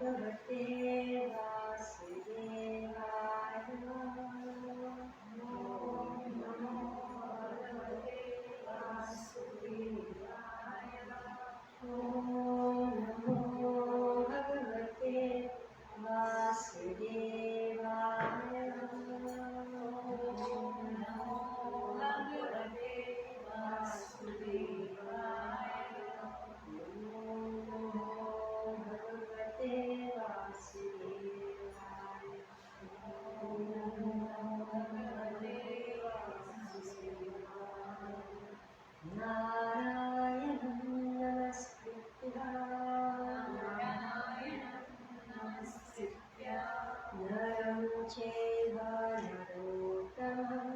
भगवते वासुदेवाय। ओम नमो भगवते वासुदेवाय। ओम नमो भगवते वासुदेवाय। ओम नमो भगवते वासुदेवाय। ओम नमो भगवते वासुदेवाय। ओम नमो भगवते वासुदेवाय। नारायणं नमस्कृत्य नरं चैव नरोत्तमं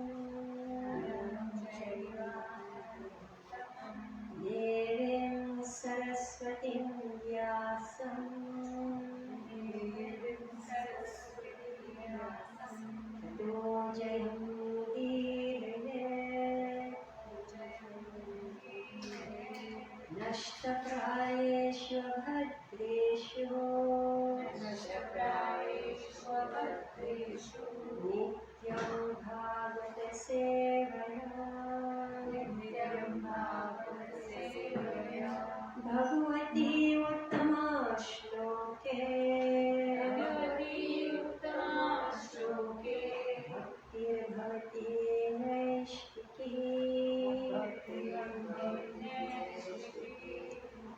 देवीं सरस्वतीं व्यासं ततो जयमुदीरये। नष्टप्रायेषु भद्रेषु नित्यं भागवत सेवया भगवती उत्तमा श्लोके भक्तिर्भवती नैष्ठिकी।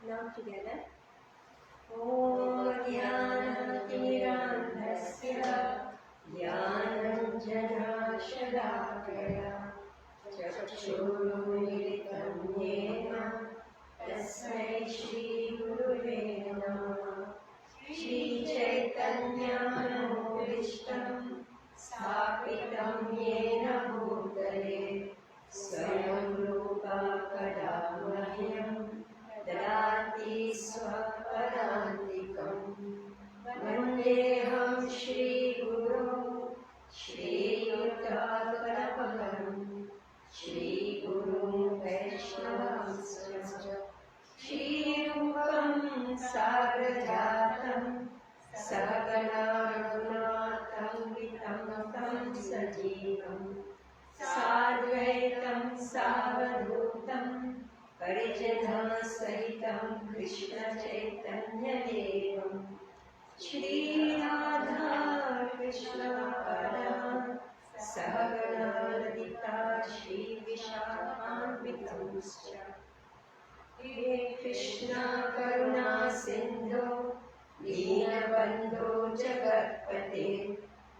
Now together. Om Jnanatimirandhasya Jnananjanashalakaya Chakshurumilitam Yena Tasmai Shri Gurave Namah. Shri Chaitanya Manobishtam Sthapitam Yena Bhutale Swayam Rupa Kadamahyam Dadati Swapadantikam. Vandeham Shri Guru Shri Yuddhakarapalam Shri Guru Vaishnavamscha Shri Rupam Sagrajatam Sagana Raghunatham Vitam Tam Sajivam Sadvaitam Savadhutam Parijana Sahitam Krishna Chaitanya Devam Shri Radha Krishna Padam Sahagana Ladita Shri Vishakhanvitamscha. He Krishna Karuna Sindhu Deenabandhu Jagatpate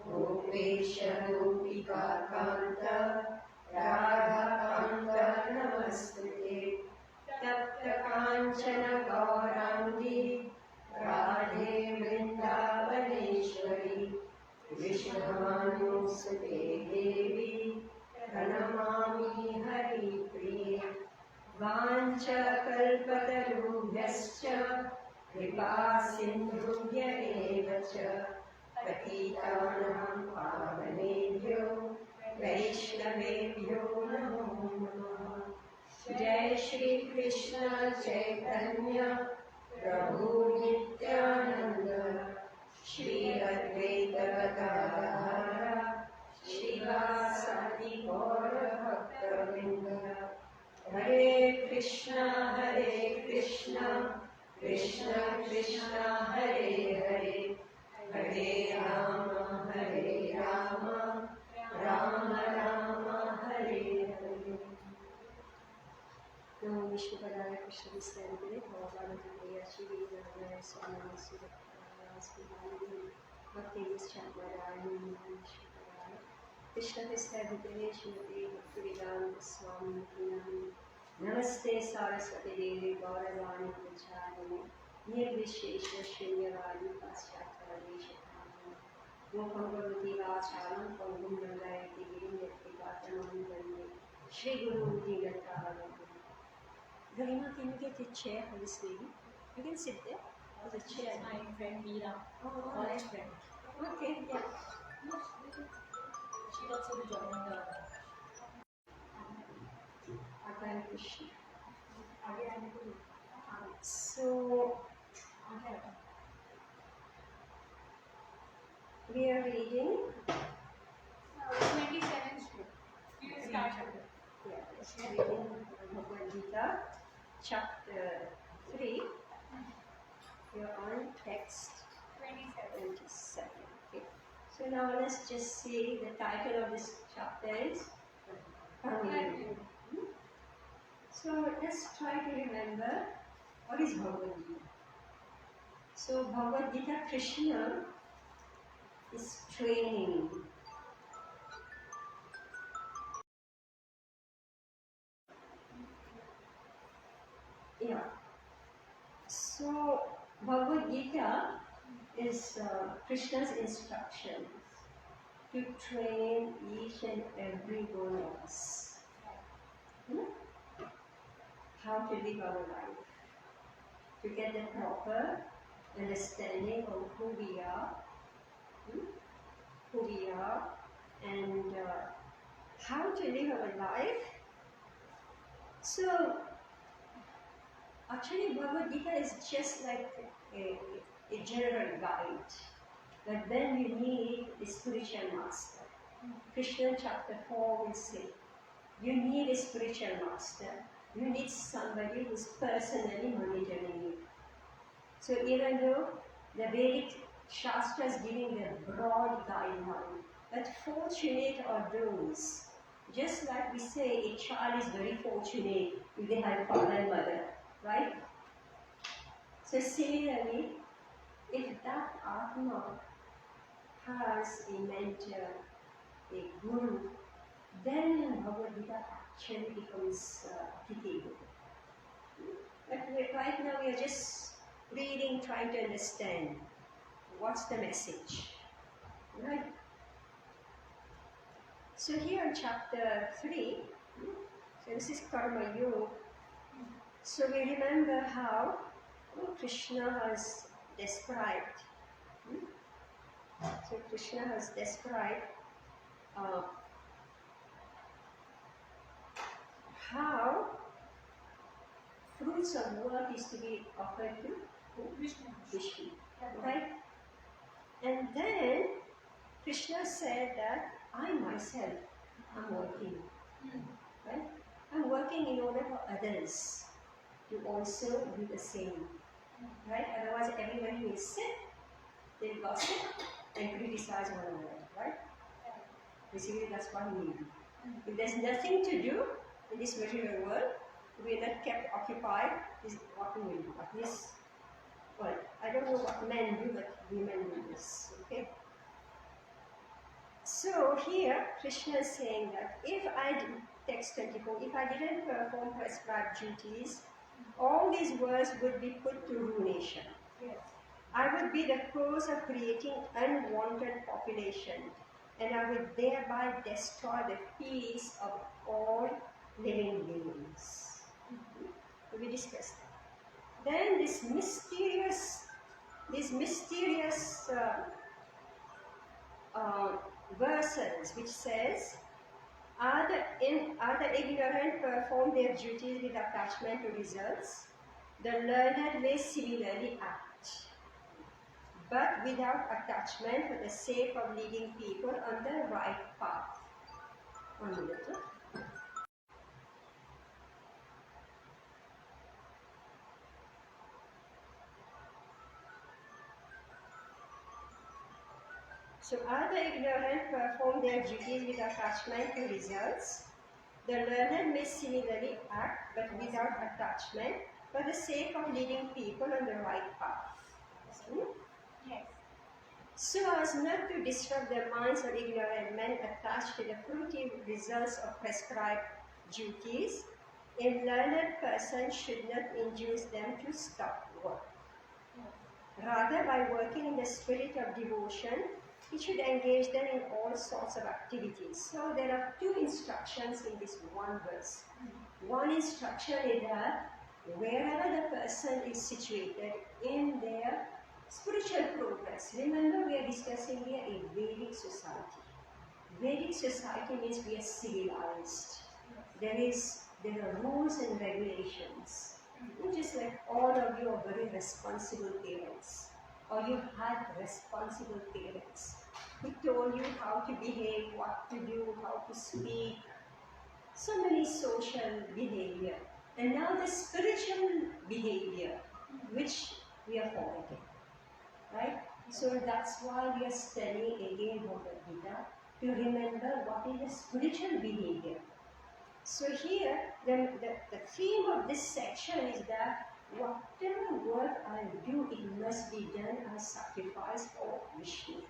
Gopesha Gopika Kanta Radha Kanta Namastute Tapta Kanchana Gaurangi Radhe Vrindavaneshwari Vishnavanusute Devi Pranamami Hari Priye. Vancha kalpatarubhyascha kripa sindhubhya eva cha patitanam pavanebhyo vaishnavebhyo namo namah. Jai Shri Krishna Chaitanya Prabhu Nityananda Shri Advaita Gadadhara Shrivasadi Gaura Bhakta-vrinda. Hare Krishna Krishna Krishna Hare Hare Hare Rama Rama Rama Hare Hare. Namo Vishnu Padaya Krishna Vistadare Bhagavata Shri Narayan Swami Sudhakara Bhakti Chandradaya Vishnu Padaya Krishna Vistadare Shrimati Bhaktivedanta Swami Nami. Namaste Saraswati Devi Gauravani Pracharani Nirvishesha Shrinyavadi Paschatyaradeshatani Gopam Bhavati Vacharam Pangum Nandayati Girim Yattivatanam Vande Shri Guru Digatavadam. Garima, can you get a chair for this lady? You can sit there. There's a chair. My friend Meera, College friend. Okay, yeah. she also will join the Hare Krishna. Hare So, We are reading 27 sloka. We will start with it. reading Bhagavad Gita, chapter 3. We are on text 27. Okay. So now let's just see the title of this chapter is Karma. So let's try to remember what is Bhagavad Gita. So Bhagavad Gita, Krishna is training. Yeah. So Bhagavad Gita is Krishna's instructions to train each and every one of us. How to live our life, to get the proper understanding of who we are, and how to live our life. So, actually, Bhagavad Gita is just like a general guide, but then you need a spiritual master. Krishna chapter 4 will say, you need a spiritual master. You need somebody who's personally monitoring you. So even though the Vedic Shastras giving the broad guideline, but fortunate are those, just like we say a child is very fortunate if they have father and mother, right? So similarly, if that Atma has a mentor, a guru, then Bhagavad Gita actually becomes applicable. But right now we are just reading, trying to understand what's the message, right? So here in chapter 3, so this is Karma Yoga. So we remember how Krishna has described. So Krishna has described how fruits of work is to be offered to Vishnu, right? And then Krishna said that I myself am working, right? I'm working in order for others to also do the same, right? Otherwise everybody will sit, they'll gossip and criticize one another, right? Basically that's what we need. If there's nothing to do in this material world, we are not kept occupied, this is what we will do. At least, well, I don't know what men do, but women do this, okay? So here, Krishna is saying that text 24, if I didn't perform prescribed duties, all these worlds would be put to ruination. Yes. I would be the cause of creating unwanted population, and I would thereby destroy the peace of all living beings. We discussed that. Then this mysterious verses which says, are the ignorant perform their duties with attachment to results? The learned may similarly act, but without attachment for the sake of leading people on the right path. 1 minute. So are the ignorant perform their duties with attachment to results? The learned may similarly act, but without attachment, for the sake of leading people on the right path. Yes. So as not to disrupt the minds of ignorant men attached to the fruitive results of prescribed duties, a learned person should not induce them to stop work. Rather, by working in the spirit of devotion, he should engage them in all sorts of activities. So there are two instructions in this one verse. One instruction is that wherever the person is situated in their spiritual progress, remember we are discussing here a Vedic society. Vedic society means we are civilized. There are rules and regulations. Just like all of you are very responsible parents. or you had responsible parents who told you how to behave, what to do, how to speak, so many social behavior. And now the spiritual behavior, which we are forgetting, right? So that's why we are studying again Bhagavad Gita, to remember what is the spiritual behavior. So here, the theme of this section is that whatever work I do, it must be done as sacrifice for Vishnu.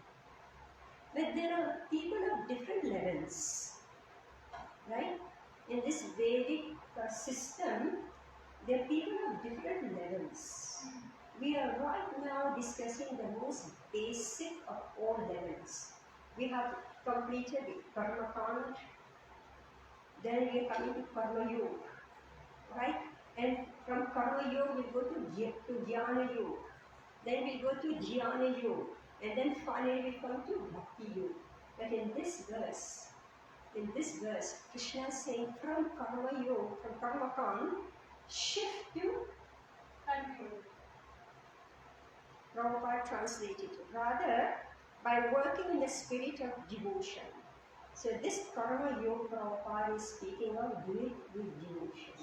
But there are people of different levels, right? In this Vedic system, there are people of different levels. We are right now discussing the most basic of all levels. We have completed the Karma Kand, then we are coming to Karma Yoga, right? And from Karma Yoga we go to Jnana Yoga, then we go to Jnana Yoga, and then finally we come to Bhakti Yoga. But in this verse, Krishna is saying from Karma Yoga, from Karma Kand, shift to Continue. Prabhupada translated, rather by working in the spirit of devotion. So this Karma Yoga Prabhupada is speaking of doing with devotion.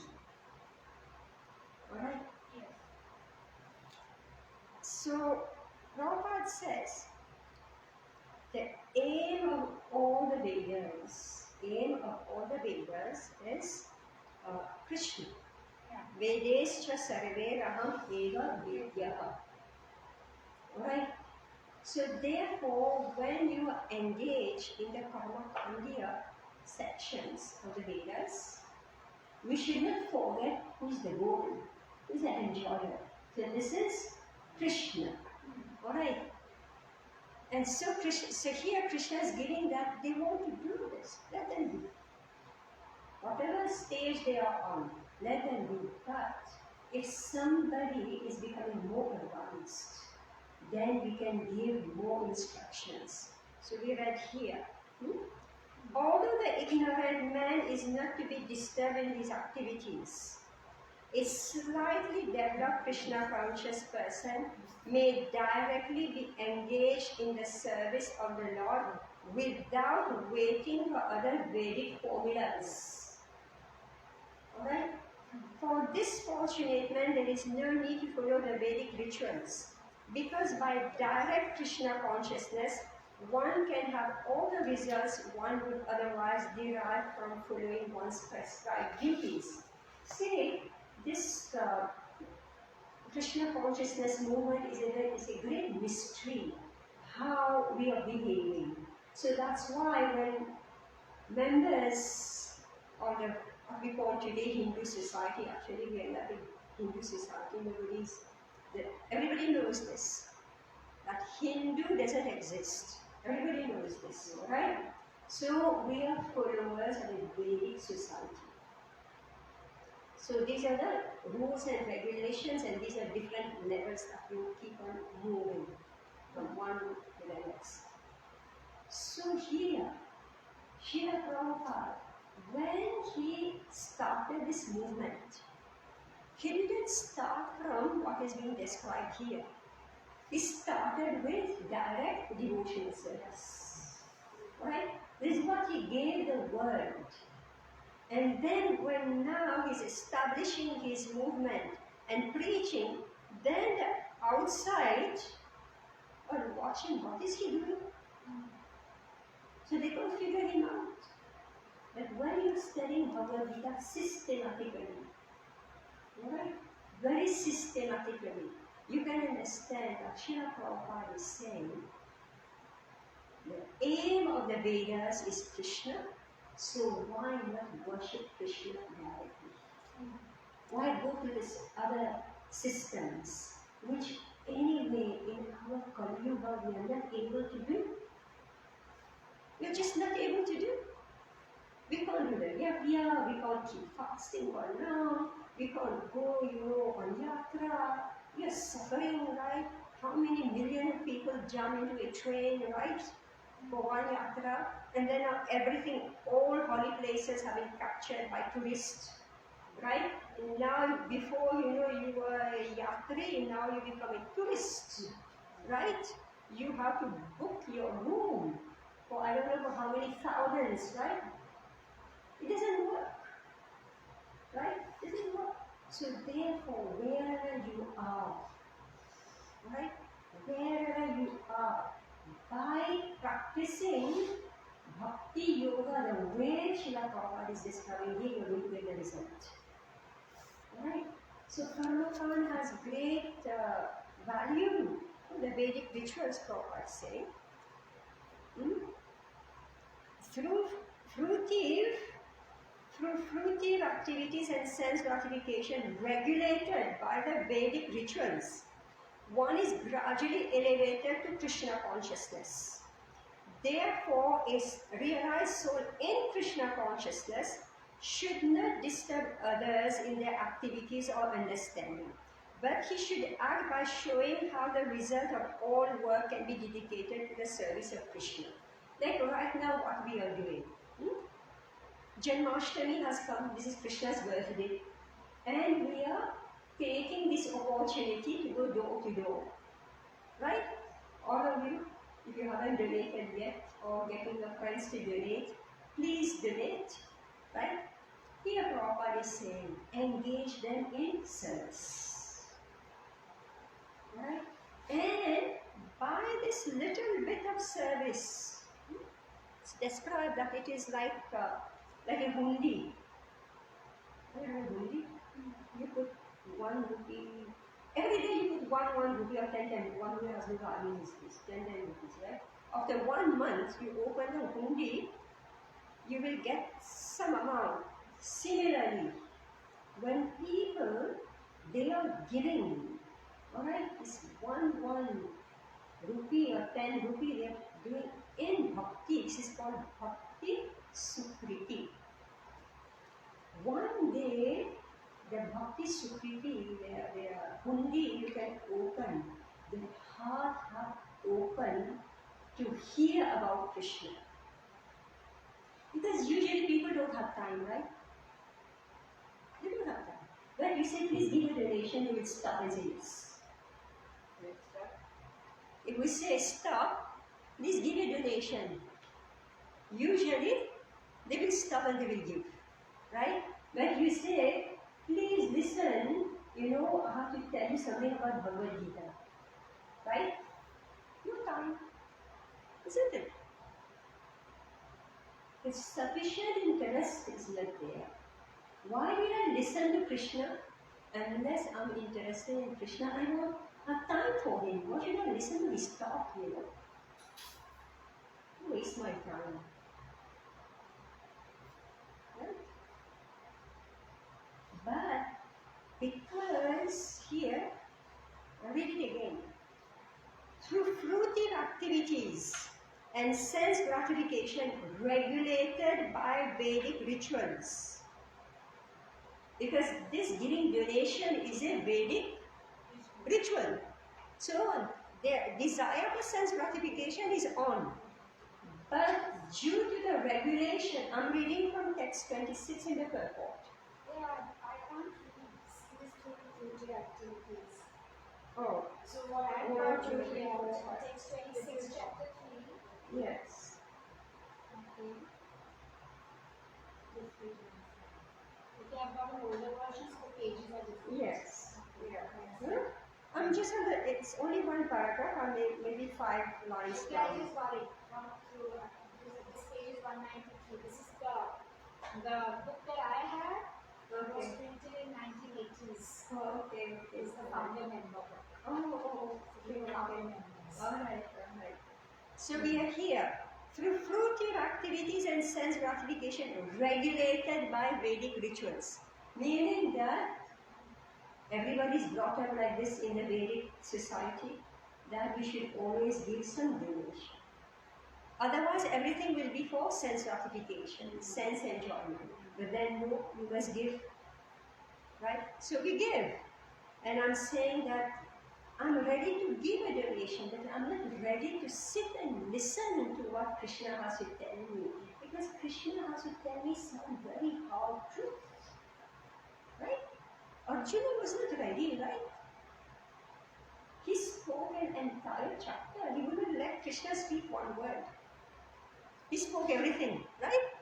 Alright? Yes. So Prabhupada says the aim of all the Vedas is Krishna. Vedescha sarve raham eva vidyaha. Right? So therefore, when you engage in the Karma Kandya sections of the Vedas, we should not forget who's the goal, who's the enjoyer. So this is Krishna. Alright? And so here Krishna is giving that they want to do this. Let them do. Whatever stage they are on, let them do. But if somebody is becoming more advanced, then we can give more instructions. So we read here. Although the ignorant man is not to be disturbed in his activities, a slightly developed Krishna conscious person may directly be engaged in the service of the Lord without waiting for other Vedic formulas. Alright? For this fortunate man, there is no need to follow the Vedic rituals, because by direct Krishna consciousness, one can have all the results one would otherwise derive from following one's prescribed duties. See, this Krishna consciousness movement is a great mystery, how we are behaving. So that's why when members of the, what we call today Hindu society, actually we are not a Hindu society, everybody knows this, that Hindu doesn't exist. Everybody knows this, right? So we are followers of a Vedic society. So these are the rules and regulations, and these are different levels that you keep on moving from one to the next. So here, Srila Prabhupada, when he started this movement, he didn't start from what is being described here. He started with direct devotional service. Right? This is what he gave the word. And then when now he's establishing his movement and preaching, then the outside are watching, what is he doing? So they don't figure him out. But when you're studying Bhagavad Gita systematically, right? Very systematically, you can understand that Srila Prabhupada is saying the aim of the Vedas is Krishna, so why not worship Krishna directly? Why go to these other systems, which anyway in our Kali Yuga we are not able to do? We are just not able to do. We can't do the yajna, we can't keep fasting for long, we can't go, on yatra. We are suffering, right? How many million people jump into a train, right? For one yatra, and then everything, all holy places have been captured by tourists, right? And now, before you were a yatri, now you become a tourist, right? You have to book your room for I don't know for how many thousands, right? It doesn't work, right? It doesn't work. So therefore, wherever you are, right? Wherever you are, by practicing Bhakti Yoga the way Srila Prabhupada is describing here, you're going to get the result. Right? So Karma Khan has great value for the Vedic rituals, Prabhupada say. Through fruitive activities and sense gratification regulated by the Vedic rituals, one is gradually elevated to Krishna consciousness. Therefore, a realized soul in Krishna consciousness should not disturb others in their activities or understanding, but he should act by showing how the result of all work can be dedicated to the service of Krishna. Like right now what we are doing. Janmashtami has come, this is Krishna's birthday, and we are taking this opportunity to go door to door. Right? All of you, if you haven't donated yet or getting your friends to donate, please donate. Right? Here Prabhupada is saying, engage them in service. Right? And by this little bit of service, it's described that it is like a hundi. You know hundi? You put 1 rupee. Every day you put 1 rupee or 10, 1 rupee has no value is 10 rupees, right? After 1 month, you open the hundi, you will get some amount. Similarly, when people, they are giving, alright, this 1 rupee or 10 rupee they are doing in bhakti, this is called bhakti sukriti. One day, the bhakti sukriti, their hundi you can open, the heart open to hear about Krishna. Because usually people don't have time, right? They don't have time. When you say please give a donation, they will stop and say yes. If we say stop, please give a donation, usually they will stop and they will give, right? When you say, please listen, I have to tell you something about Bhagavad Gita, right? No time, isn't it? If sufficient interest is not there, why will I listen to Krishna unless I'm interested in Krishna? I don't have time for him. Why should I listen to his talk, Waste my time. Right? But because here, I'll read it again. Through fruitive activities and sense gratification regulated by Vedic rituals. Because this giving donation is a Vedic ritual. So the desire for sense gratification is on. But due to the regulation, I'm reading from text 26 in the purport. Yeah, I can't read these fruitive activities. Oh. So what I got you here, text 26, chapter 3. Yes. Okay. Okay, I've got older versions, the pages are different. Yes. Okay. Yeah. I'm just on the, it's only one paragraph, or maybe 5 lines Okay, I down. just got it. This page is 193. This is the book that I had. It was printed in 1980s. Oh, okay. It's the founder member. Oh, The founder members. Alright. So we are here. Through fruitive activities and sense gratification regulated by Vedic rituals. Meaning that everybody is brought up like this in the Vedic society, that we should always give some donation. Otherwise, everything will be for sense gratification, sense enjoyment. But then, no, you must give, right? So we give. And I'm saying that I'm ready to give a donation, but I'm not ready to sit and listen to what Krishna has to tell me. Because Krishna has to tell me some very hard truths. Right? Arjuna was not ready, right? He spoke an entire chapter. He wouldn't let Krishna speak one word. He spoke everything, right?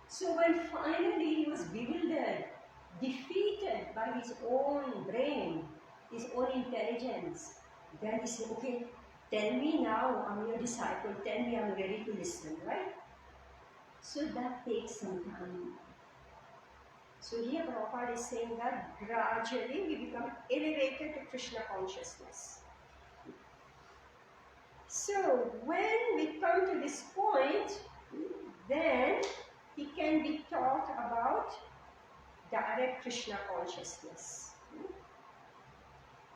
So when finally he was bewildered, defeated by his own brain, his own intelligence, then he said, okay, tell me now, I'm your disciple, tell me I'm ready to listen, right? So that takes some time. So here Prabhupada is saying that gradually we become elevated to Krishna consciousness. So when we come to this point, then he can be taught about direct Krishna consciousness.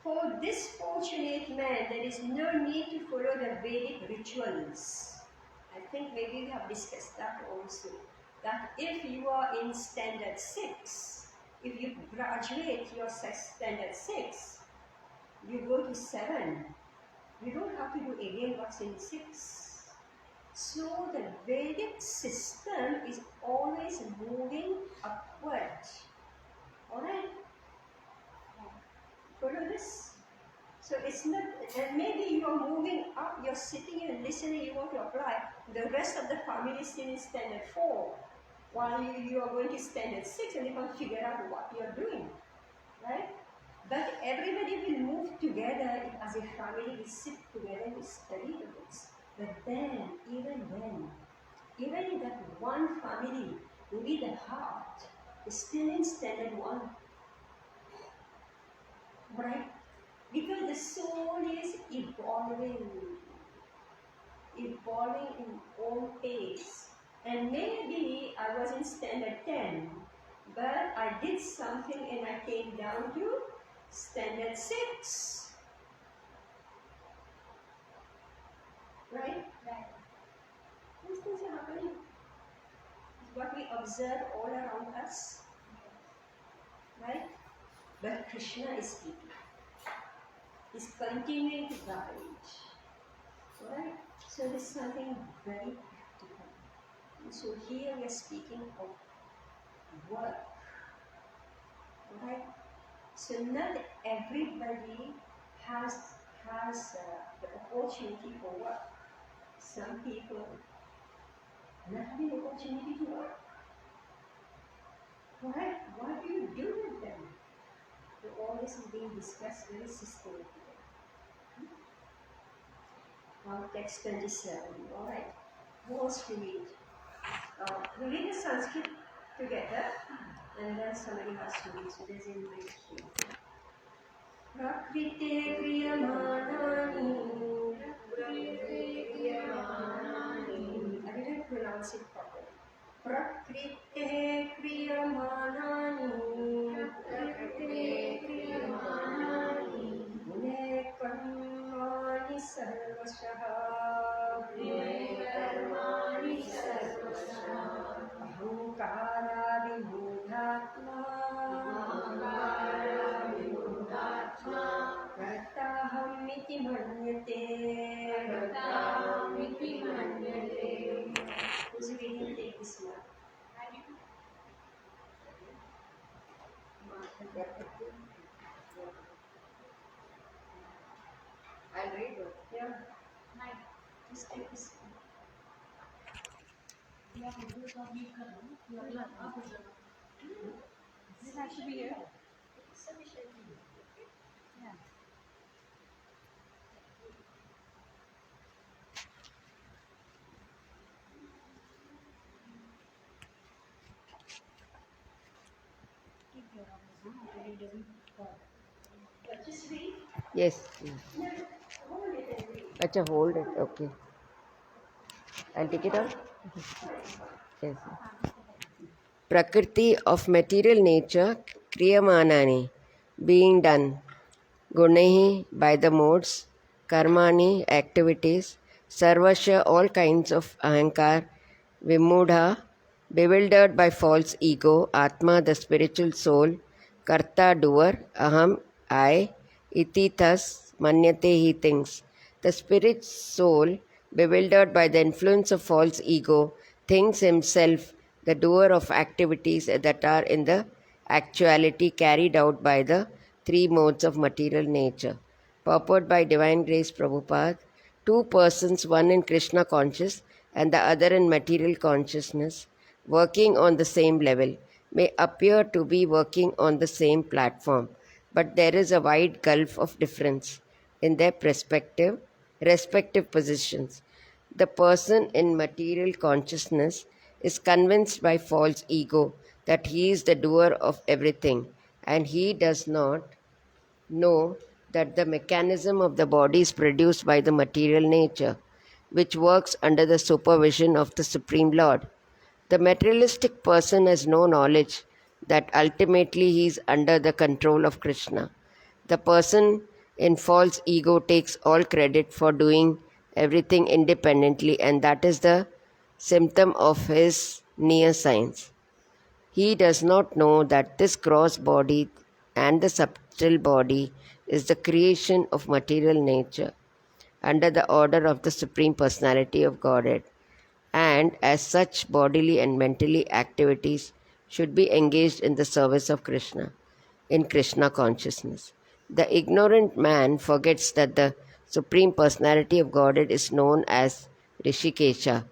For this fortunate man, there is no need to follow the Vedic rituals. I think maybe we have discussed that also. That if you are in standard 6, if you graduate your standard 6, you go to 7. You don't have to do again what's in 6. So the Vedic system is always moving upward. Alright? Follow this? So it's not, and maybe you are moving up, you're sitting and listening, you want to apply. The rest of the family is still in standard 4, while you are going to standard 6 and you can figure out what you're doing. Right? But everybody will move together as a family, will sit together and study the books. But then, even in that one family, maybe the heart is still in standard 1. Right? Because the soul is evolving in own pace. And maybe I was in standard 10, but I did something and I came down to standard 6. Right? Right. These things are happening. It's what we observe all around us. Right? But Krishna is speaking. He's continuing to guide. Right? So this is something very practical. And so here we are speaking of work. Right? So not everybody has the opportunity for work. Some people not having the opportunity to work. Right? What do you do with them? So all this is being discussed very systematically. Now text 27. Alright. Who wants to read? We read the Sanskrit together and then somebody has to read. So there's in my queue. Prakrite kriyamanani. I didn't pronounce it properly. Prakrite kriyamanani. Gune karmani sarvashaha. Ahankara vimudhatma. Kartaham iti manyate. Who's reading? Take this one. I'll read it. Yeah, Mine. just take this one. This has to be here. Sufficiently. Yeah. Just read. Yes. No, hold it and read. Acha, hold it. Okay. I'll take it out. Yes. Prakriti of material nature, kriyamanani, being done. Gunehi, by the modes. Karmani, activities. Sarvasya, all kinds of ahankar. Vimudha, bewildered by false ego. Atma, the spiritual soul. Karta, doer. Aham, I. Iti, thus. Manyate, he thinks. The spirit soul, bewildered by the influence of false ego, thinks himself the doer of activities that are in the actuality carried out by the 3 modes of material nature. purport by Divine Grace Prabhupada, two persons, one in Krishna conscious and the other in material consciousness, working on the same level, may appear to be working on the same platform, but there is a wide gulf of difference in their respective positions. The person in material consciousness is convinced by false ego that he is the doer of everything, and he does not know that the mechanism of the body is produced by the material nature, which works under the supervision of the Supreme Lord. The materialistic person has no knowledge that ultimately he is under the control of Krishna. The person in false ego takes all credit for doing everything independently, and that is the symptom of his near science. He does not know that this gross body and the subtle body is the creation of material nature under the order of the Supreme Personality of Godhead, and as such, bodily and mentally activities should be engaged in the service of Krishna, in Krishna consciousness. The ignorant man forgets that the Supreme Personality of Godhead is known as Rishikesha,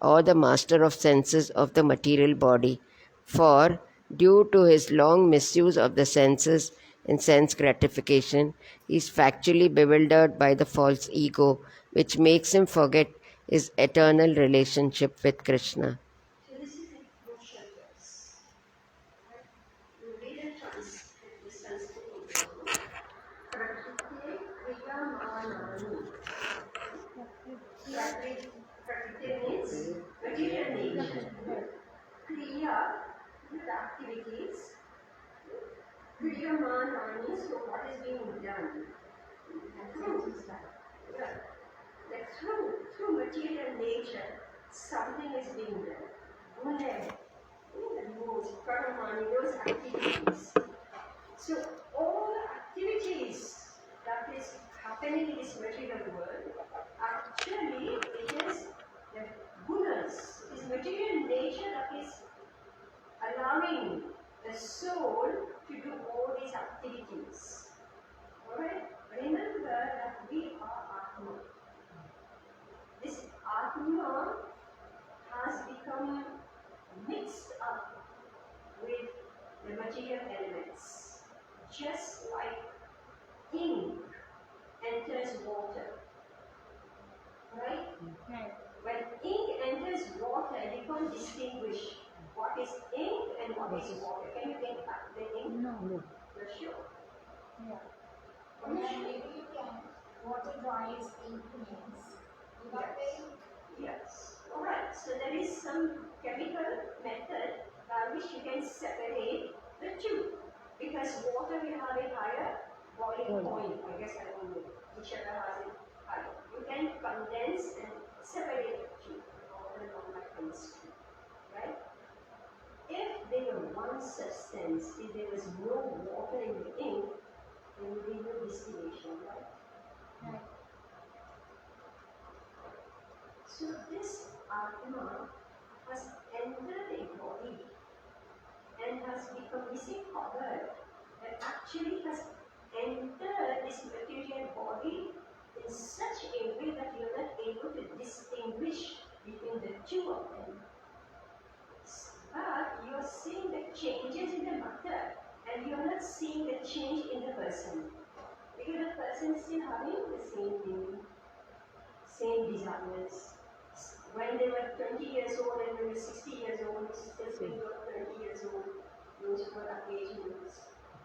or the master of senses of the material body, for due to his long misuse of the senses in sense gratification, he is factually bewildered by the false ego, which makes him forget his eternal relationship with Krishna. So this is the crucial verse. Right? You read and translate the Sanskrit also. Prakriti kriyamanani. Prakriti means material nature. Kriya, the activities. Kriyamanani, so what is being done? Like through material nature, something is being done. Gune, moves, karamani, those activities. So all the activities that is happening in this material world, actually it is the gunas, it is material nature that is allowing the soul to do all these activities. Alright? Remember that we are Atma. This Atma has become mixed up with the material elements. Just like ink enters water. Right? When ink enters water, you can't distinguish what is ink and what is water. Can you think back the ink? No. For sure. Yeah. For sure. Maybe you can. Water dries ink means. Without the ink. Yes. Alright, so there is some chemical method by which you can separate the two. Because water will have a higher boiling point. I guess I don't know. Whichever has it higher. You can condense and separate the two. Water normal chemistry. Right? If they were one substance, if there was no water in the ink, there would be no distillation, right? Right. So this Atma has entered a body and has become covered and actually has entered this material body in such a way that you are not able to distinguish between the two of them. But you are seeing the changes in the matter and you are not seeing the change in the person. Because the person is still having the same thing, same desires. When they were 20 years old and when they were 60 years old, still being 30 years old, those were occasions.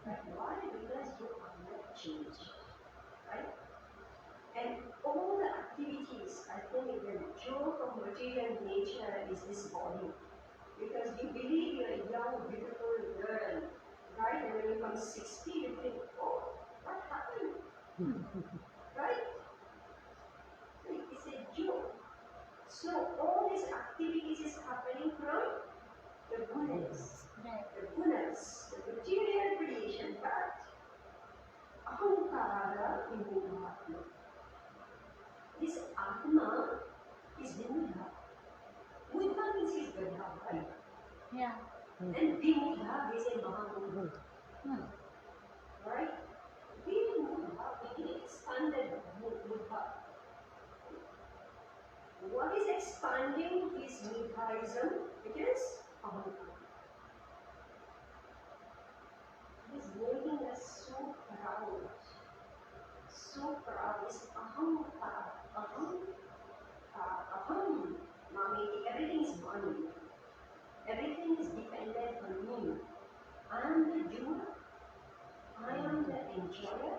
Right? Why? Because you are not changed. Right? And all the activities, I think the joke of material nature is this body. Because you believe you're a young, beautiful girl, right? And when you become 60, you think, oh, what happened? Right? It's a joke. So all these activities is happening from the gunas. Right. The gunas, the material creation, but ahankara in Atma. This Atma is Vimudha. Mudha means he's Gadha, right? Yeah. And Vimudha is a Mahamudha. Right? Vimudha, we can expand what is expanding is egoism, it is ahankara. It is making us so proud. So proud is ahankara. Aham. Mami, everything is mine. Everything is dependent on me. I am the doer, I am the enjoyer,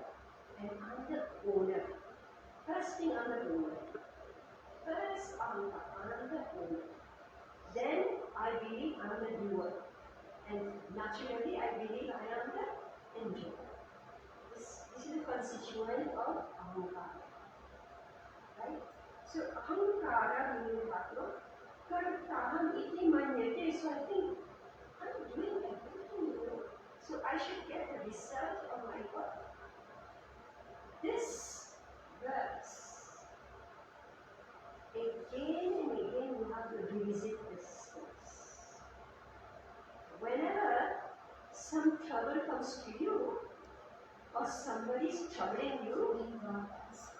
and I am the owner. First thing, I am the owner. First, I am the owner. Then, I believe I am the doer. And naturally, I believe I am the enjoyer. This is the constituent of ahankara. Right? So, ahankara meaning atma, kartaham iti manyate. So, I think I'm doing everything, so I should get the result of my work. This verse, again and again you have to revisit this verse. Whenever some trouble comes to you, or somebody is troubling you,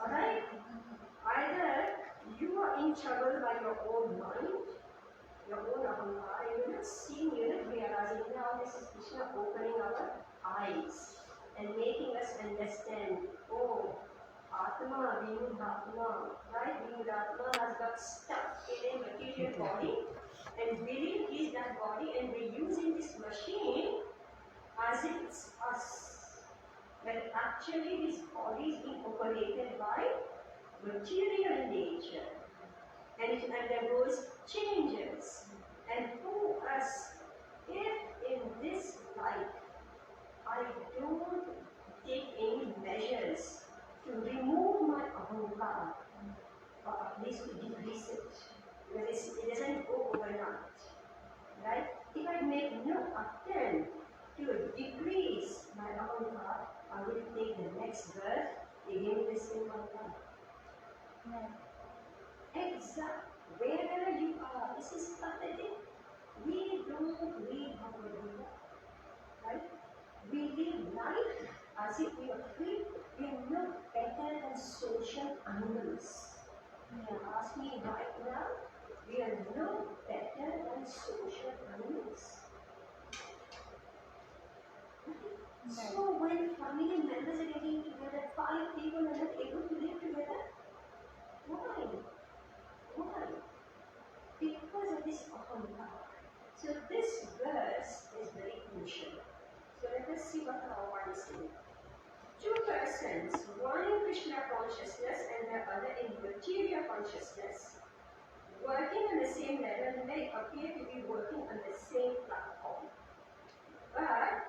alright, either you are in trouble by your own mind, your own ahankara, you're not seeing, you're not realizing. Now this is Krishna opening our eyes and making us understand, oh, Atma, being Atma, right? Being Atma has got stuck in a material body and believe he is that body, and we're using this machine as if it's us. But actually this body is being operated by material nature. And it undergoes changes. And who us, if in this life I don't take any measures to remove my ahankara, or at least to decrease it, because it doesn't go overnight, right? If I make no attempt to decrease my ahankara, I will take the next birth again the same ahankara. Exact. Wherever you are, this is pathetic. We don't read Bhagavad Gita, right? We live life as if we are free. We are no better than social animals. Ask me right now, we are no better than social animals. So when family members are getting together, 5 people are not able to live together, why? Why? Because of this ahankara. So this verse is very crucial. So let us see what Bhagavan is saying. 2 persons, one in Krishna consciousness and the other in material consciousness, working on the same level may appear to be working on the same platform. But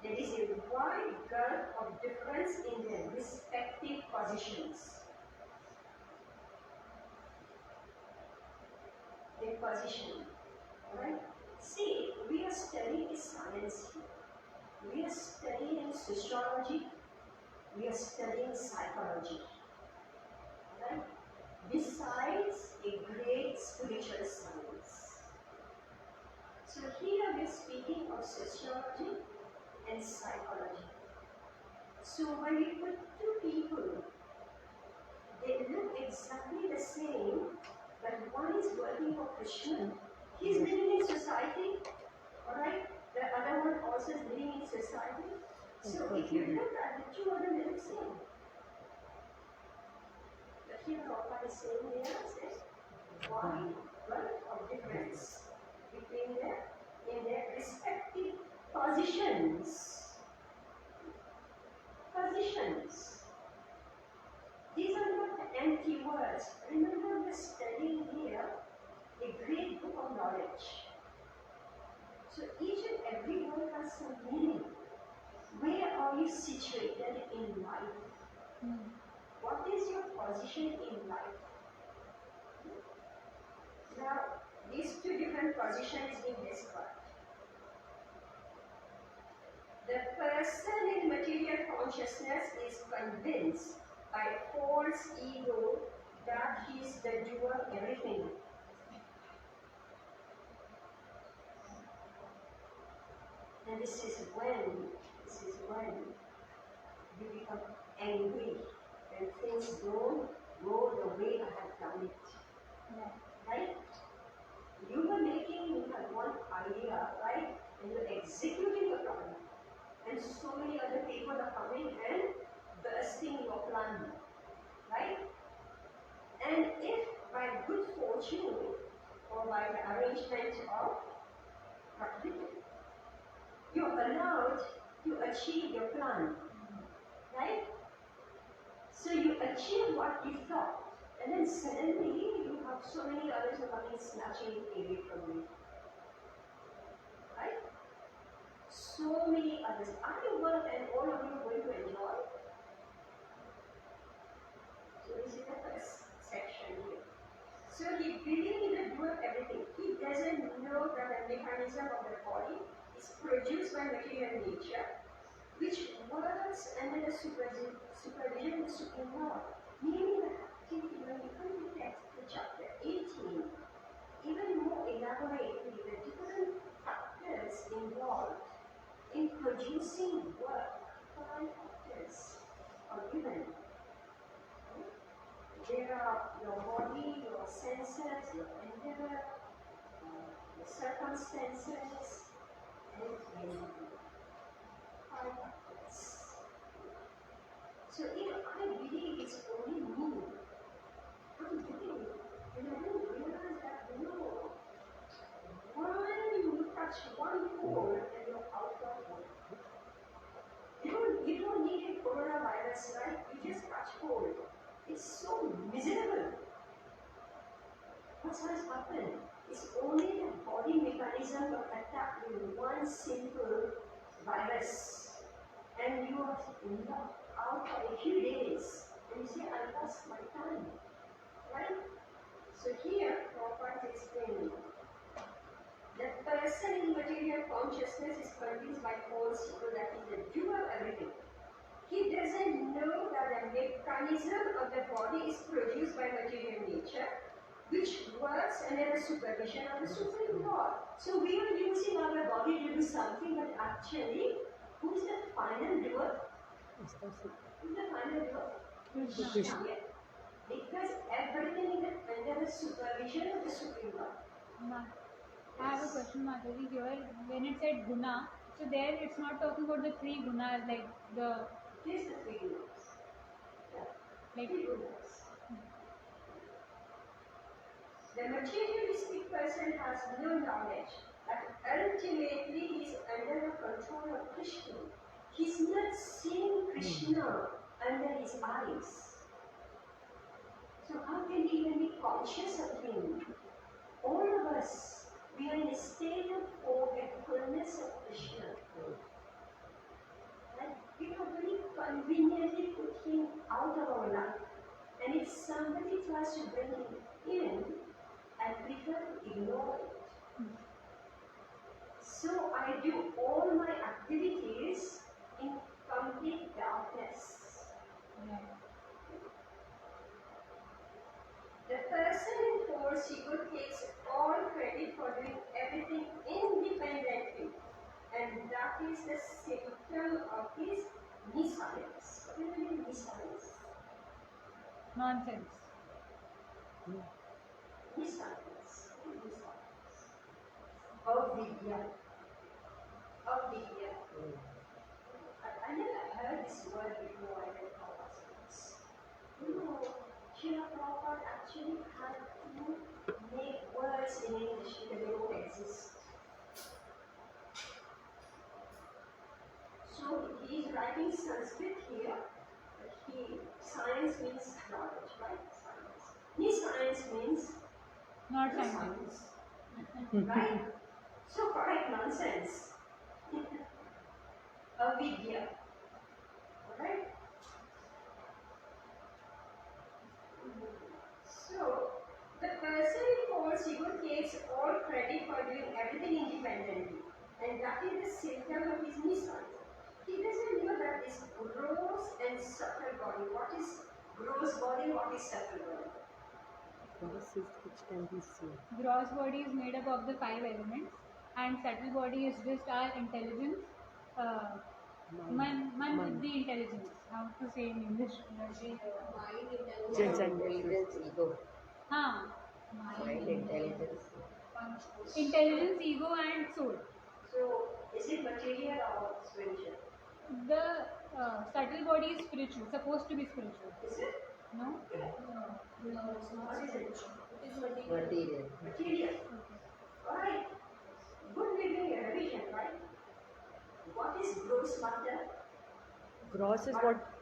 there is a wide gulf of difference in their respective positions. Their position. Alright? See, we are studying science here. We are studying sociology. We are studying psychology. Alright? Besides a great spiritual science. So here we are speaking of sociology and psychology. So when we put 2 people, they look exactly the same, but one is working for Krishna. He is living in society, alright? The other one also is living in society. So if you look at the 2 of them, they look the same. But here Prabhupada is saying there is wide gulf of difference between them in their respective positions. Positions. These are not empty words. Remember, we are studying here a great book of knowledge. So each and every word has some meaning. Where are you situated in life? What is your position in life? Now, these 2 different positions being described. The person in material consciousness is convinced by false ego that he is the doer of everything. And this is when you become angry when things don't go the way I have done it. Yeah. right? You were making, you had one idea, right? And you're executing your plan. And so many other people are coming and bursting your plan, right? And if by good fortune or by the arrangement of Prakriti, you're allowed to achieve your plan, right? So you achieve what you thought, and then suddenly you have so many others who are coming snatching away from you, right? So many others. Are you going and all of you are going to enjoy? So this is the first section here. So he believed in the doer of everything. He doesn't know that the mechanism of the body is produced by material nature, which works under the supervision of the Supreme Lord. Meaning that activity, when you come to text, the chapter 18, even more elaborately, the different factors involved in producing work, 5 factors are given. There are your body, your senses, your endeavor, the circumstances, and energy. 5 factors. So if I believe it's only me, I'm getting it. And I don't realize that, no. When you touch one pole and you're out of it. You don't need a coronavirus, right? You just touch pole. It's so miserable. What has happened? It's only the body mechanism of attack with one simple virus. And you are knocked out for a few days. And you say, I lost my time. Right? So here, Prabhupada is explaining. The person in material consciousness is convinced by false ego that he is the doer of everything. He doesn't know that the mechanism of the body is produced by material nature, which works under the supervision of the Supreme Lord. So we are using our body to do something, but actually, who is the final doer? Who is the final doer? Krishna. Yeah. Because everything is under the supervision of the Supreme Lord. I have a question, Madhavi, here. When it said guna, so there it's not talking about the 3 gunas, like the, Here's the 3 gunas. Yeah. like, 3 gunas. The materialistic person has no knowledge that ultimately he is under the control of Krishna. He's not seeing Krishna under his eyes. So how can he even be conscious of him? All of us, we are in a state of forgetfulness of Krishna. And we have very conveniently put him out of our life. And if somebody tries to bring him in, I prefer to ignore it. So I do all my activities in complete darkness. yeah. The person in force ego takes all credit for doing everything independently, and that is the symptom of his nescience. What do you mean nescience? Nonsense. Nescience. Avidya. Avidya. I never heard this word before I read Prabhupada's. You know, Srila Prabhupada actually had to make words in English because they don't exist. So he is writing Sanskrit here, but science means knowledge, right? Science. Nescience means Not no science. science, right? So correct nonsense. Avidya. Alright? So, the person in false ego takes all credit for doing everything independently, and that is the symptom of his nescience. He doesn't know that this gross and subtle body. What is gross body? What is subtle body? Which can be seen. Gross body is made up of the 5 elements, and subtle body is just our intelligence. Man with the intelligence. How to say in English? Mind, Intelligence, ego. हाँ, Mind, intelligence. Intelligence, ego, and soul. So, is it material or spiritual? The subtle body is spiritual, supposed to be spiritual. Is it? No? No, it's not. What is it? It is material. Material. Material. Alright. Good living a revision, right? What is gross matter? Gross is what?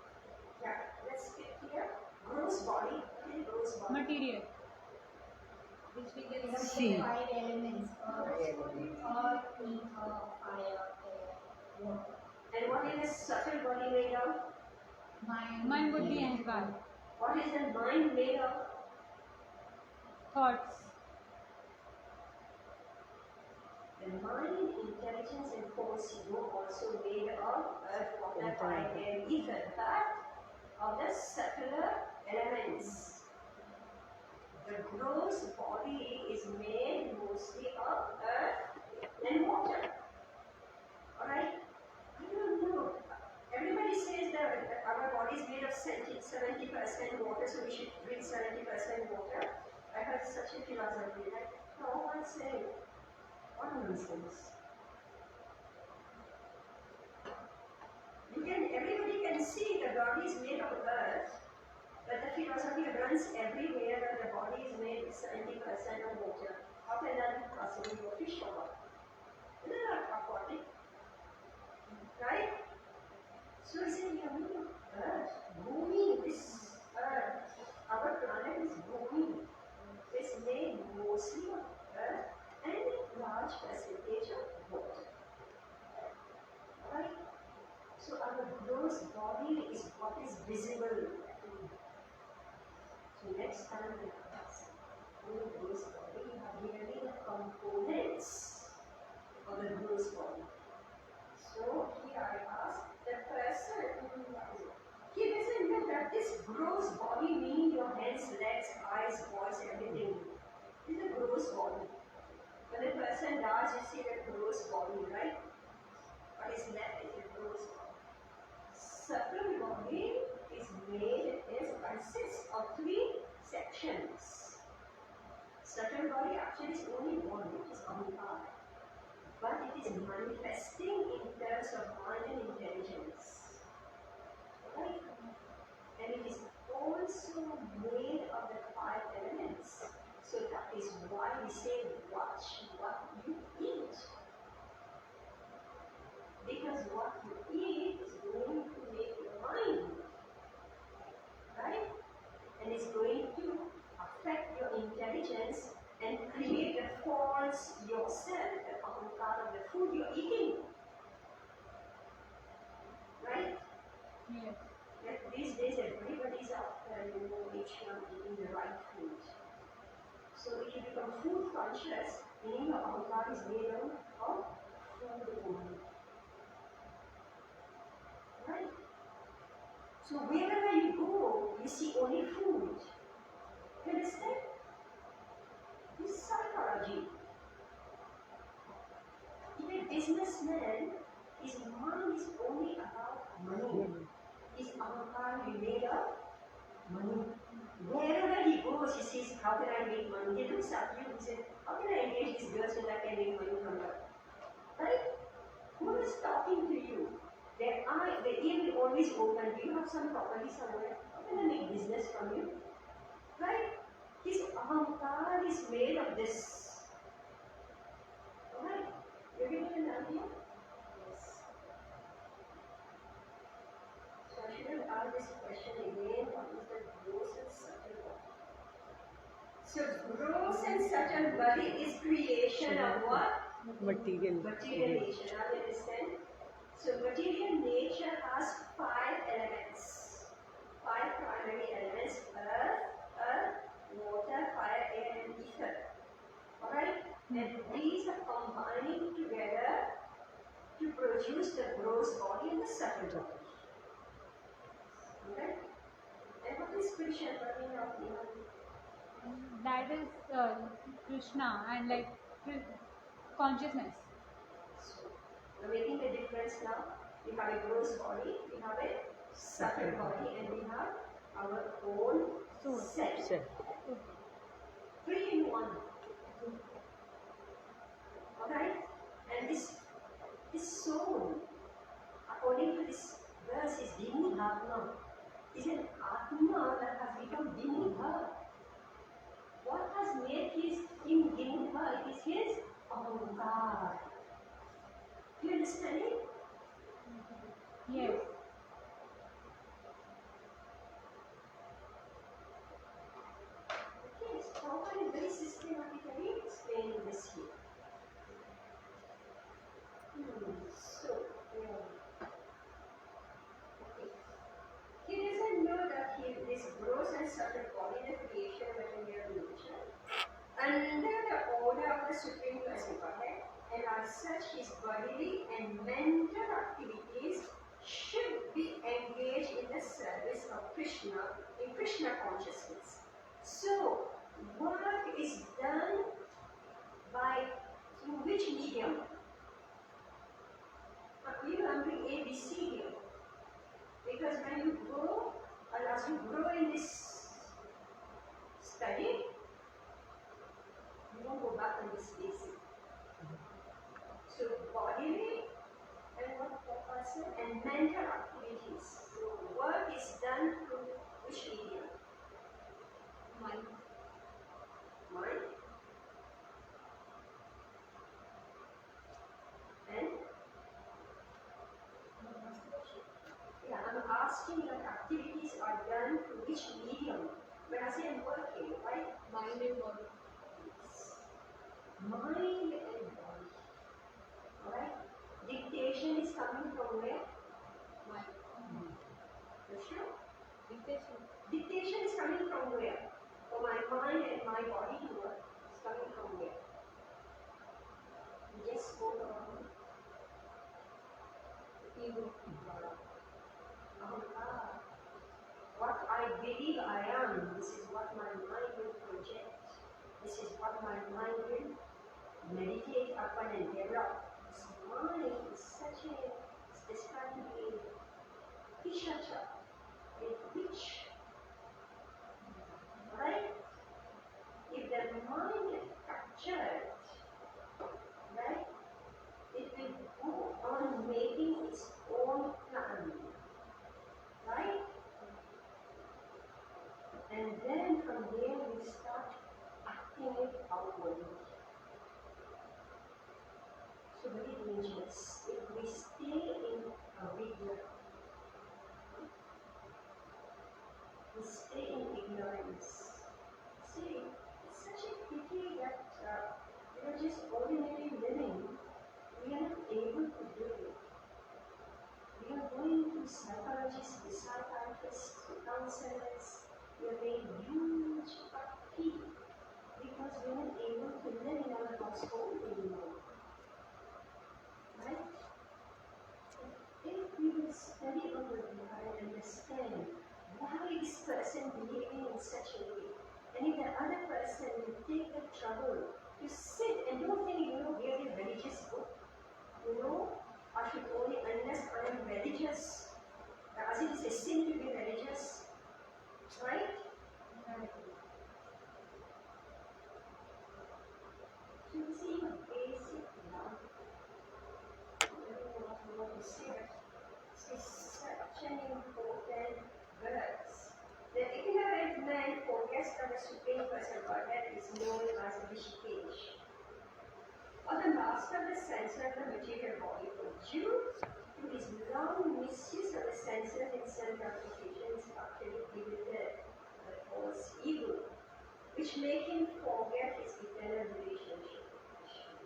Yeah, let's speak here. Gross body. What is gross body? Material. Which we can See. see five elements of earth, ether, fire, air, water. And what is the subtle body made of? Mind, buddhi, ahankar. What is the mind made of? Thoughts. The mind, intelligence, and force ego also made of earth, water, fire, air, ether, but of the subtler elements. The gross body is made mostly of earth and water. Alright? I don't know. Everybody says that our body is made of 70% water, so we should drink 70% water. I heard such a philosophy that no one saying, what nonsense. Everybody can see the body is made of earth, but the philosophy runs everywhere that the body is made 70% of water. How can that be possible for fish or what? Isn't that aquatic? Right? So he said, yeah, earth, Bhumi, this earth, our planet is Bhumi. It's made mostly of earth and a large percentage of water. Right? So our gross body is what is visible. So next time we class, in the gross body, we have merely the components of the gross body. So here I ask the person, he doesn't know that this gross body meaning your hands, legs, eyes, voice, everything is a gross body. When a person dies, you see the gross body, right? What is left is a gross body. Subtle body is consists of 3 sections. Subtle body actually is only one, which is ahankar. But it is manifesting in terms of mind and intelligence. Right? And it is also made of the 5 elements. So that is why we say watch what you eat. Because what you eat is going to make your mind. Right? And it's going to affect your intelligence and create the faults yourself, the ahankar of the food you're eating. Right? Yes. Like these days everybody's after, each one eating the right food. So if you become food conscious, meaning your ahankar is made of food only. Right? So wherever you go, you see only food. You understand? This is psychology. If a businessman, his mind is only about money. His ahankar is made of money. Wherever he goes, he says, how can I make money? He looks at you and says, how can I engage these girls so that I can make money from them? Right? Who is talking to you? Their ear will always open. Do you have some property somewhere? How can I make business from you? Right? His ahankar is made of this. Alright? You getting an idea? Yes. So I shouldn't ask this question again. What is the gross and subtle body? So gross and subtle body is creation of what? Material. Material nature. Now you understand? So material nature has 5 elements. 5 primary elements: earth, water, fire, air, and ether. Alright? And these are combining together to produce the gross body and the subtle body. Okay? And what is Krishna talking of? That is Krishna and like consciousness. So, we're making a difference now. We have a gross body, we have a subtle body, and we have our own Soul. self. Self. 3 in 1. as such, his bodily and mental activities should be engaged in the service of Krishna, in Krishna consciousness. So, work is done through which medium? I'm doing ABC here. Because when you grow, and as you grow in this study, you won't go back on this basic. So bodily and what person and mental activities. So work is done through which medium? Mind. Mind. And yeah, I'm asking that activities are done through which medium? When I say I'm working, right? Mind and body. Mind and body. Alright? Dictation is coming from where? Mind. You sure? Dictation is coming from where? For my mind and my body to work. It's coming from where? You just spoke about it. Ego. What I believe I am, this is what my mind will project. This is what my mind will meditate upon and develop. This mind is such a, it's described to be a pishata, a witch. Right? If the mind is captured, right, it will go on making its own plan. Right? And then from there we start acting it outwardly. So very dangerous. If we stay in avidya, we stay in ignorance. See, it's such a pity that just ordinary living, we are not able to do it. We are going to psychologists, to psychiatrists, to counselors. We are paying huge fee because we are not able to live in our household anymore. Right? If we will study over here and understand why this person behaving in such a way, and if the other person will take the trouble to sit and don't think, here's a religious book, I should only, unless I am religious, as it is a sin to be religious, right? So you see the basic love. I don't know what to say. It's such an important verse. The ignorant man forgets that the Supreme Person Godhead is known as Rishikesh, or the master of the senses of the material body. For Jew, through his long misuse of the senses in self-gratification, is actually given the false ego, which make him forget his eternal relationship with Krishna.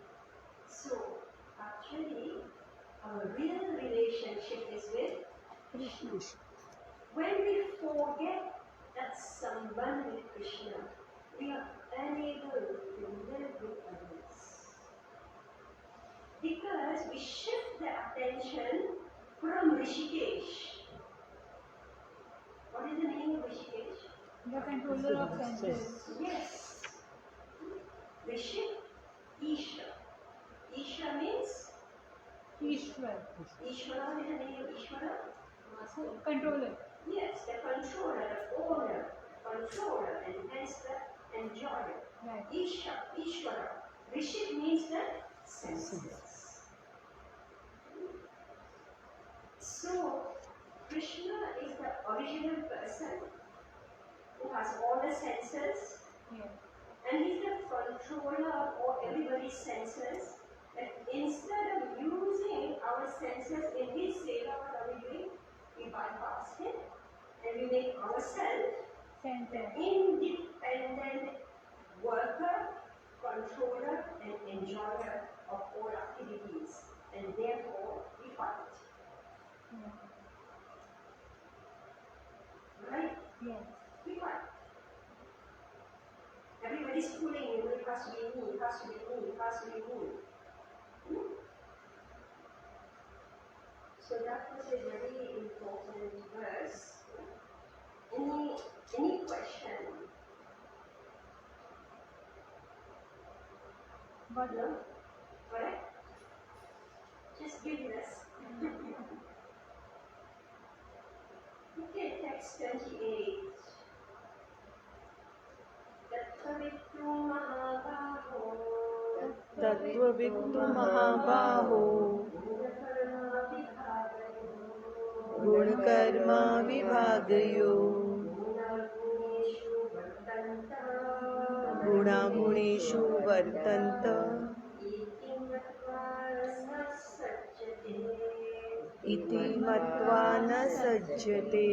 So, actually, our real relationship is with Krishna. When we forget that sambandh with Krishna, we are unable to live with others. Because we shift the attention from Rishikesh. What is the meaning of Rishikesh? The controller of senses. Yes. Rishi, Isha. Isha means? Ishwar. Ishvara, what is the meaning of Ishvara? Controller. Yes, the controller, the owner, controller, and hence the enjoyer. Right. Isha, Ishvara. Rishi means the senses. So, Krishna is the original person who has all the senses, Yeah. and he's the controller of all everybody's senses. And instead of using our senses in his seva, what are we doing? We bypass him and we make ourselves Center. independent worker, controller, and enjoyer of all activities, and therefore we fight. Yeah. Right? Yes. We fight. Everybody's pulling, it has to be me, it has to be me, it has to be me. So that was a very important verse. Any question? But No? Correct? Just give us. Okay, text 28. तत्त्ववित्तु महाबाहो तत्त्ववित्तु महाबाहो गुणकर्माविभागयोः गुणकर्मा विभागयो गुणागुणेषु वर्तन्त इति मत्वा न सज्जते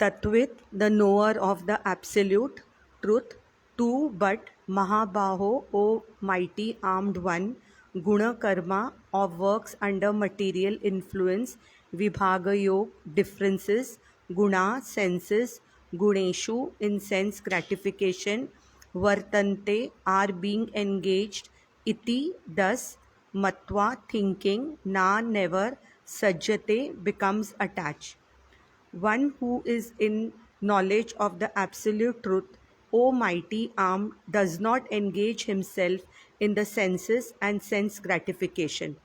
Tattvit, the knower of the absolute truth. Two, but Mahabaho, O mighty armed one, Guna Karma, of works under material influence, Vibhaga Yog, differences, Guna, senses, Guneshu, in sense gratification, Vartante, are being engaged, Iti, thus, Matva, thinking, Na, never, Sajjate, becomes attached. One who is in knowledge of the absolute truth, O mighty arm, does not engage himself in the senses and sense gratification,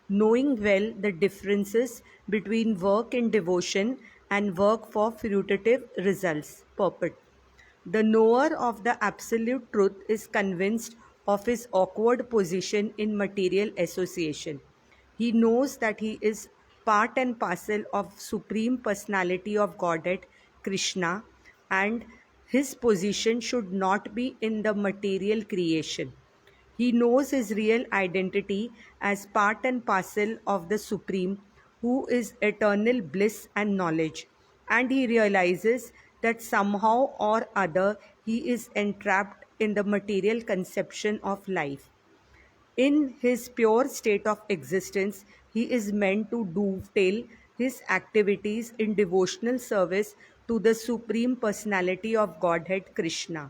knowing well the differences between work in devotion and work for fruitive results. Purport. The knower of the absolute truth is convinced of his awkward position in material association. He knows that he is part and parcel of Supreme Personality of Godhead, Krishna, and his position should not be in the material creation. He knows his real identity as part and parcel of the Supreme, who is eternal bliss and knowledge, and he realizes that somehow or other he is entrapped in the material conception of life. In his pure state of existence, he is meant to dovetail his activities in devotional service to the Supreme Personality of Godhead, Krishna.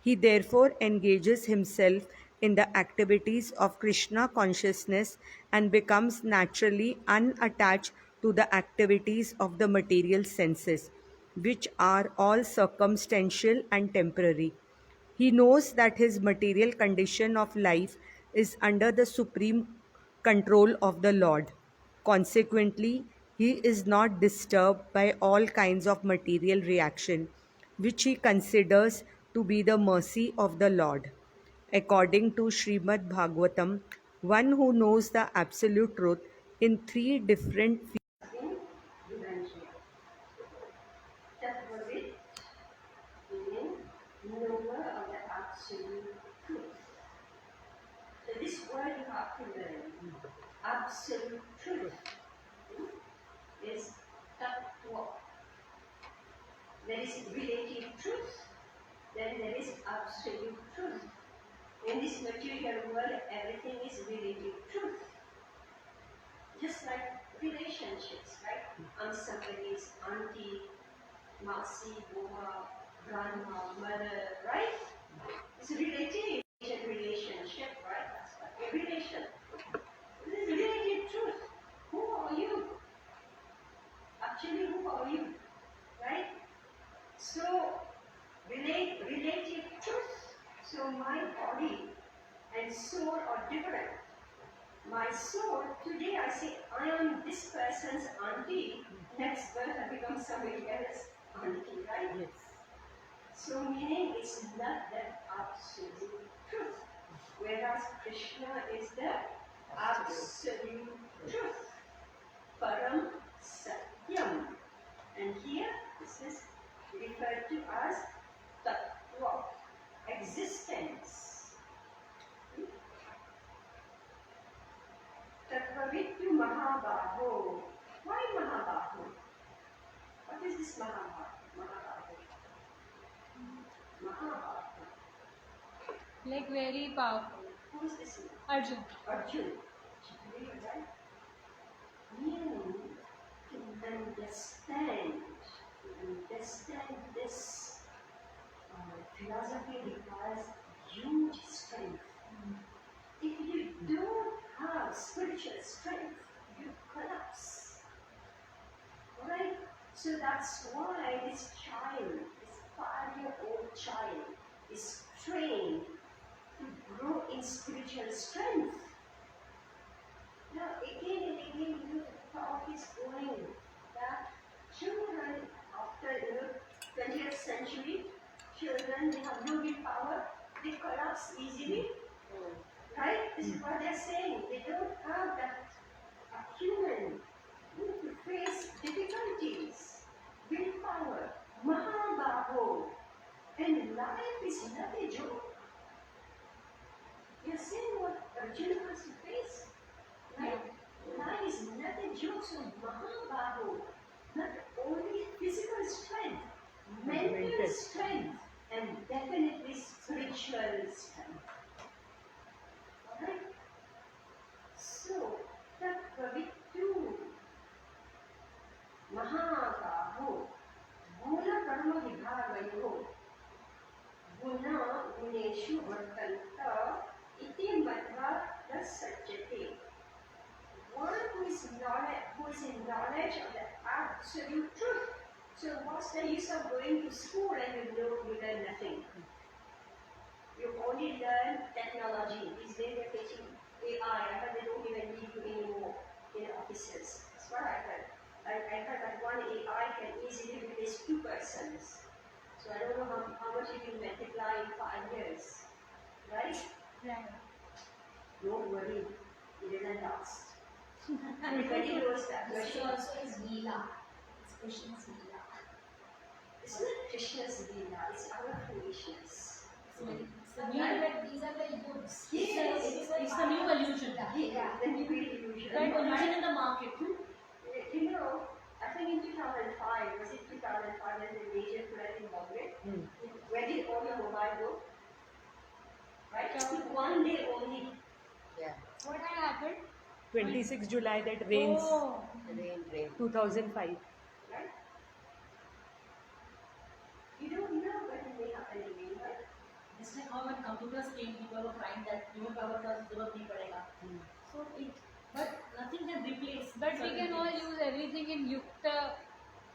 He therefore engages himself in the activities of Krishna consciousness and becomes naturally unattached to the activities of the material senses, which are all circumstantial and temporary. He knows that his material condition of life is under the supreme control of the Lord. Consequently, he is not disturbed by all kinds of material reaction, which he considers to be the mercy of the Lord. According to Srimad Bhagavatam, one who knows the absolute truth in three different Tattvavid, meaning knower of the absolute truth. So this word you have to learn. Absolute truth is tattva. There is relative truth, then there is absolute truth. In this material world, everything is relative truth. Just like relationships, right? I'm somebody's auntie, Masi, Boma, grandma, mother, right? It's a relative relationship, right? That's like a relation. This is relative truth. Who are you? Actually, who are you? Right? So, relative truth. So, my body and soul are different. My soul, today I say, I am this person's auntie. Next birth I become somebody else's auntie, right? Yes. So meaning it's not the absolute truth. Whereas Krishna is the absolute truth. Param Satyam. And here this is referred to as Tattva, existence. Tattvavittu Mahabaho. Why Mahabaho? What is this Mahabaho? Mahabaho. like very powerful. Who is this? Arjun. Arjun. Right? Meaning to understand this philosophy requires huge strength. If you don't have spiritual strength, you collapse. Alright? So that's why this child, this 5-year-old child, is trained to grow in spiritual strength. Now, again and again, the thought is going that children, after 20th century, children, they have no willpower, they collapse easily. Right? This is what they're saying. They don't have that acumen to face difficulties, willpower, mahabaho. And life is not a joke. You're saying what Arjuna has to face. Right? Life is not a joke. So mahabaho, not only physical strength, mental strength, and definitely spiritual strength. Alright? So, tat pravittu mahabaho guna karma vibhagayoh guna guneshu vartanta iti matva prasajjate. One who is in knowledge of the absolute truth. So what's the use of going to school and you learn nothing? You only learn technology. These days they're teaching AI. I heard they don't even need you anymore in offices. That's what I heard. I heard that one AI can easily replace 2 persons. So I don't know how much it will multiply in 5 years. Right? Right. Don't worry. It doesn't last. Everybody knows that. This also is Leela. It's Krishna's Leela. It's not Krishna's Leela, it's our foolishness. So these are the goods. Yes. It's the new illusion. Yeah, the new illusion. Right, illusion in the market. You know, I think in 2005, was it 2005 when the major flood in Bombay? Where did all your mobile go? Right? One day only. Yeah. What had happened? 26 July, that rains, Oh. Rain. 2005. Right? You don't know what may happen again, right? It's like how when computers came, people were crying that human power का जरूरत नहीं पड़ेगा. So but nothing can replace. But we certain can all things. use everything in Yukta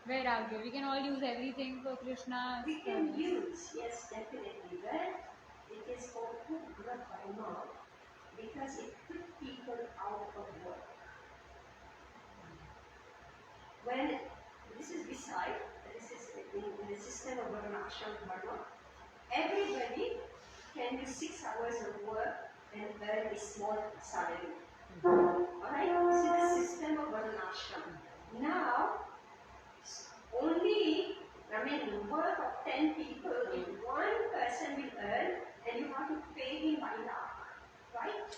Vairagya. We can all use everything for Krishna. We can use, yes, definitely, but it is called Ugra Karma because it took people out of work. When this is in the system of Varnashram Dharma, everybody can do 6 hours of work and earn a small salary. Alright, this is the system of Varnashram. Now, only, the work of 10 people, one person will earn and you have to pay him by lakh. Right?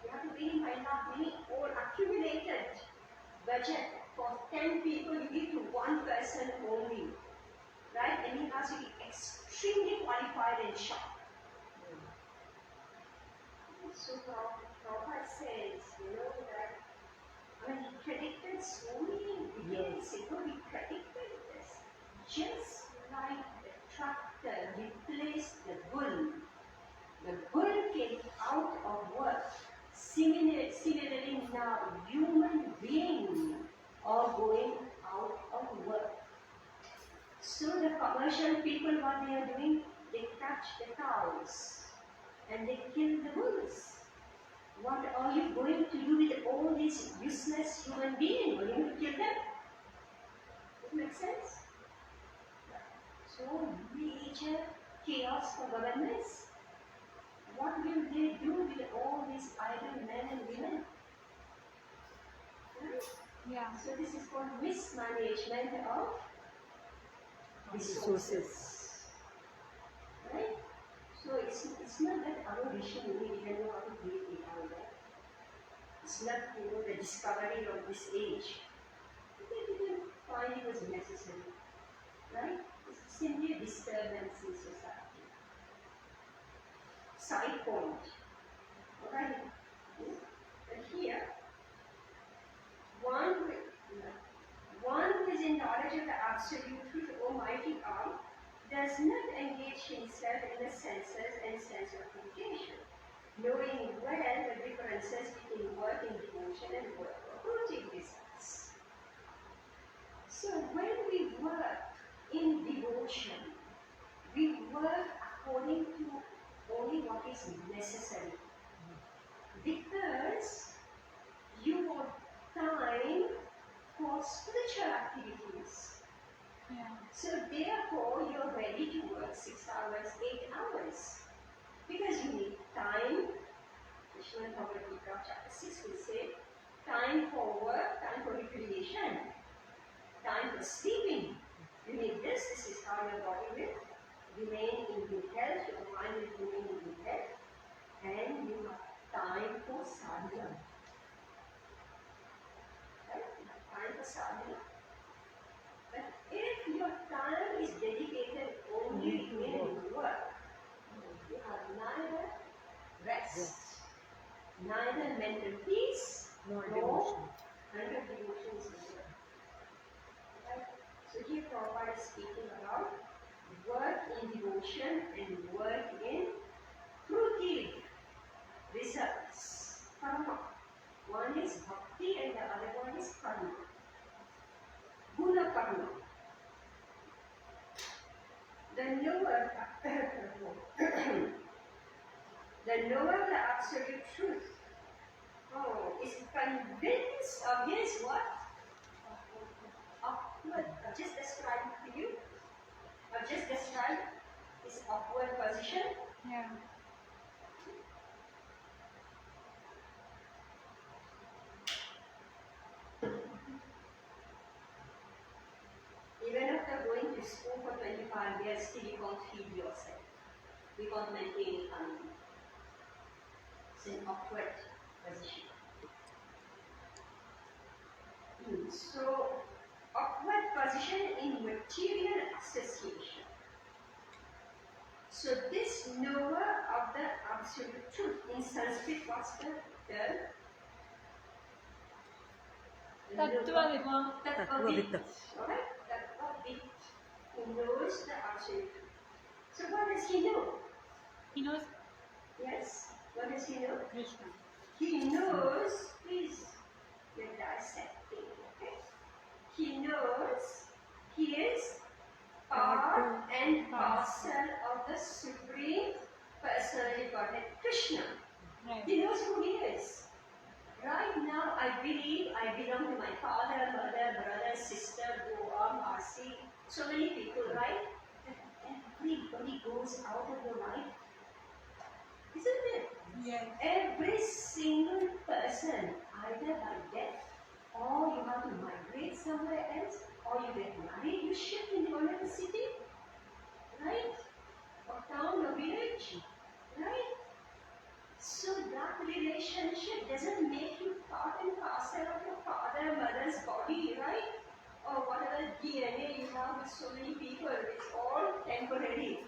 You have to pay him by lakh, meaning all accumulated budget for 10 people you give to one person only. Right? And he has to be extremely qualified and sharp. So Prabhupada says, that he predicted so many decades ago, he predicted this. Just like the tractor replaced the bull came out of work. Similarly now, human beings are going out of work. So the commercial people, what they are doing, they catch the cows and they kill the bulls. What are you going to do with all these useless human beings? Are you going to kill them? Does it make sense? So major chaos for governments. What will they do with all these idle men and women? Right? Yeah. So this is called mismanagement of resources. Right? So it's not that our Rishi Muni didn't know how to create AI, right? It's not the discovery of this age. They didn't find it was necessary. Right? It's simply a disturbance in society. Side point. Alright? But here, one who is in knowledge of the absolute truth, Almighty Arm, does not engage himself in the senses and sense gratification, knowing well the differences between work in devotion and work for fruitive results. So when we work in devotion, we work according to only what is necessary. Because you want time for spiritual activities. Yeah. So therefore, you're ready to work 6 hours, 8 hours. Because you need time. Krishna Bhagavad Gita chapter 6 will say, time for work, time for recreation, time for sleeping. You need this. This is how your body will remain in good health, your mind will remain in good health, and you have time for sadhana. Right? You have time for sadhana. But if your time is dedicated only in work, you have neither rest, neither mental peace, Nor neither devotion is needed. Right? So here Prabhupada is speaking about work in devotion and work in fruitive results. Karma. One is bhakti and the other one is karma. Guna karma. The knower, the knower of the absolute truth, is convinced of his what? Upward. I've just described to you. I've just described his upward position. Yeah. Even after going to school for 25 years, still you can't feed yourself. You can't maintain economy. It's an upward position. So, upward position in material association. So this knower of the absolute truth, in Sanskrit, what's the term? Tattva-viva. Tattva-vitt. Alright? Tattva-vitt. Who knows the absolute truth. So what does he know? He knows Yes? What does he know? Krishna. He knows, please, we're dissecting, okay? He knows he is part and parcel of the Supreme Personality Godhead Krishna. Right. He knows who he is. Right now, I believe I belong to my father, mother, brother, sister, Goa, Marcy, so many people, right? And everybody goes out of your life. Isn't it? Yes. Every single person, either by death, or you have to migrate somewhere else, or you get married, you shift into another city, right? Or town or village, right? So that relationship doesn't make you part and parcel of your father, mother's body, right? Or whatever DNA you have with so many people, it's all temporary.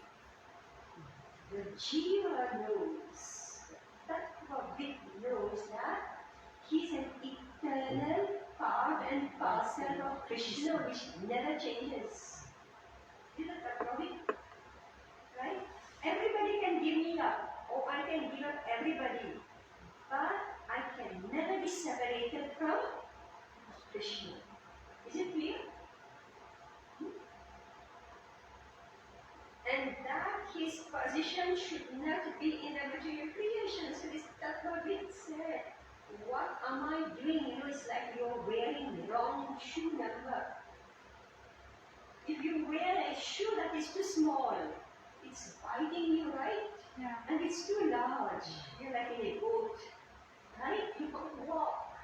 The Jiva knows, the Tattva-vitt knows that he's an eternal part and parcel of Krishna which never changes. Is it Tattva-vitt? Right? Everybody can give me up, or I can give up everybody, but I can never be separated from Krishna. Is it clear? And that his position should not be in the material creation. So this Tattva-vitt said, what am I doing? You know, it's like you're wearing wrong shoe number. If you wear a shoe that is too small, it's biting you, right? Yeah. And it's too large. You're like in a boat, right? You can't walk.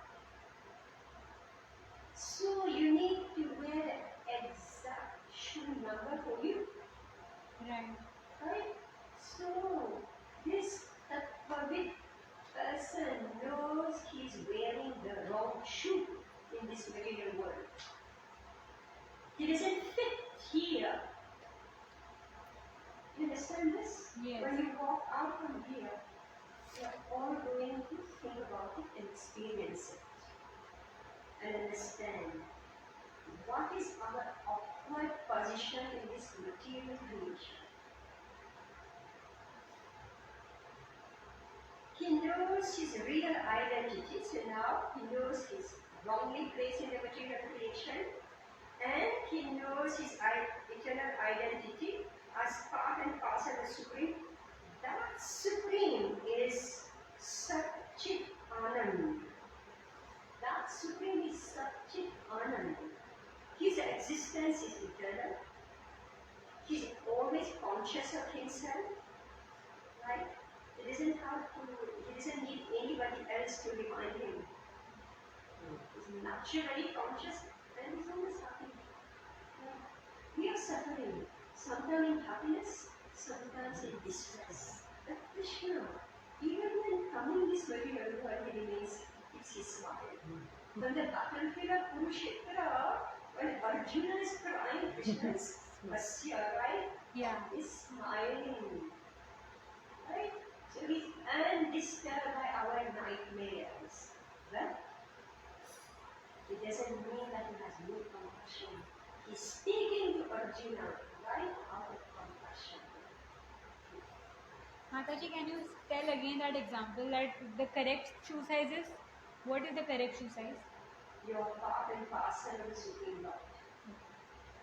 So you need to wear the exact shoe number for you. Right. Right? So, this Tattva-vitt person knows he's wearing the wrong shoe in this material world. He doesn't fit here. You understand this? Yes. When you walk out from here, you're all going to think about it and experience it. And understand what is our upward position position in this material creation. He knows his real identity, so now he knows his wrongly placed in the material creation, and he knows his eternal identity as part and parcel of the Supreme. That Supreme is Satchit Anand. That Supreme is Satchit Anand. His existence is eternal. He is always conscious of himself, right? He doesn't need anybody else to remind him. He's naturally conscious and he's always happy. We are suffering, sometimes in happiness, sometimes in distress. But Krishna, even when coming this material world, he remains, it's his smile. On the battlefield of Kurukshetra, when Arjuna is crying, Krishna is Vasya, right? Yeah. He's smiling. Right? So he's undisturbed by our nightmares. But it doesn't mean that he has no compassion. He's speaking to Arjuna, right? Out of compassion. Mataji, can you tell again that example that the correct shoe size is? What is the correct shoe size? Your part and parcel of the Supreme Lord.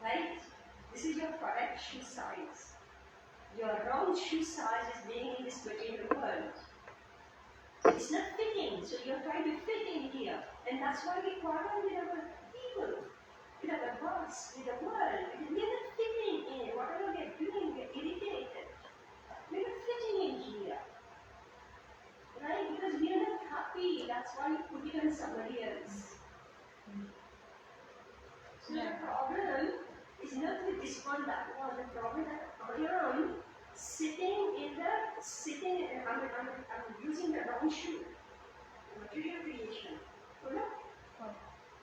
Right? This is your correct shoe size. Your wrong shoe size is being in this material world. It's not fitting, so you're trying to fit in here. And that's why we quarrel with our people, with our boss, with the world. We're not fitting in. Whatever we're doing, we're irritated. We're not fitting in here. Right? Because we are not happy. That's why we put it on somebody else. So the problem is not with this one, that one. The problem that I am I'm using the wrong shoe. Material creation. You know?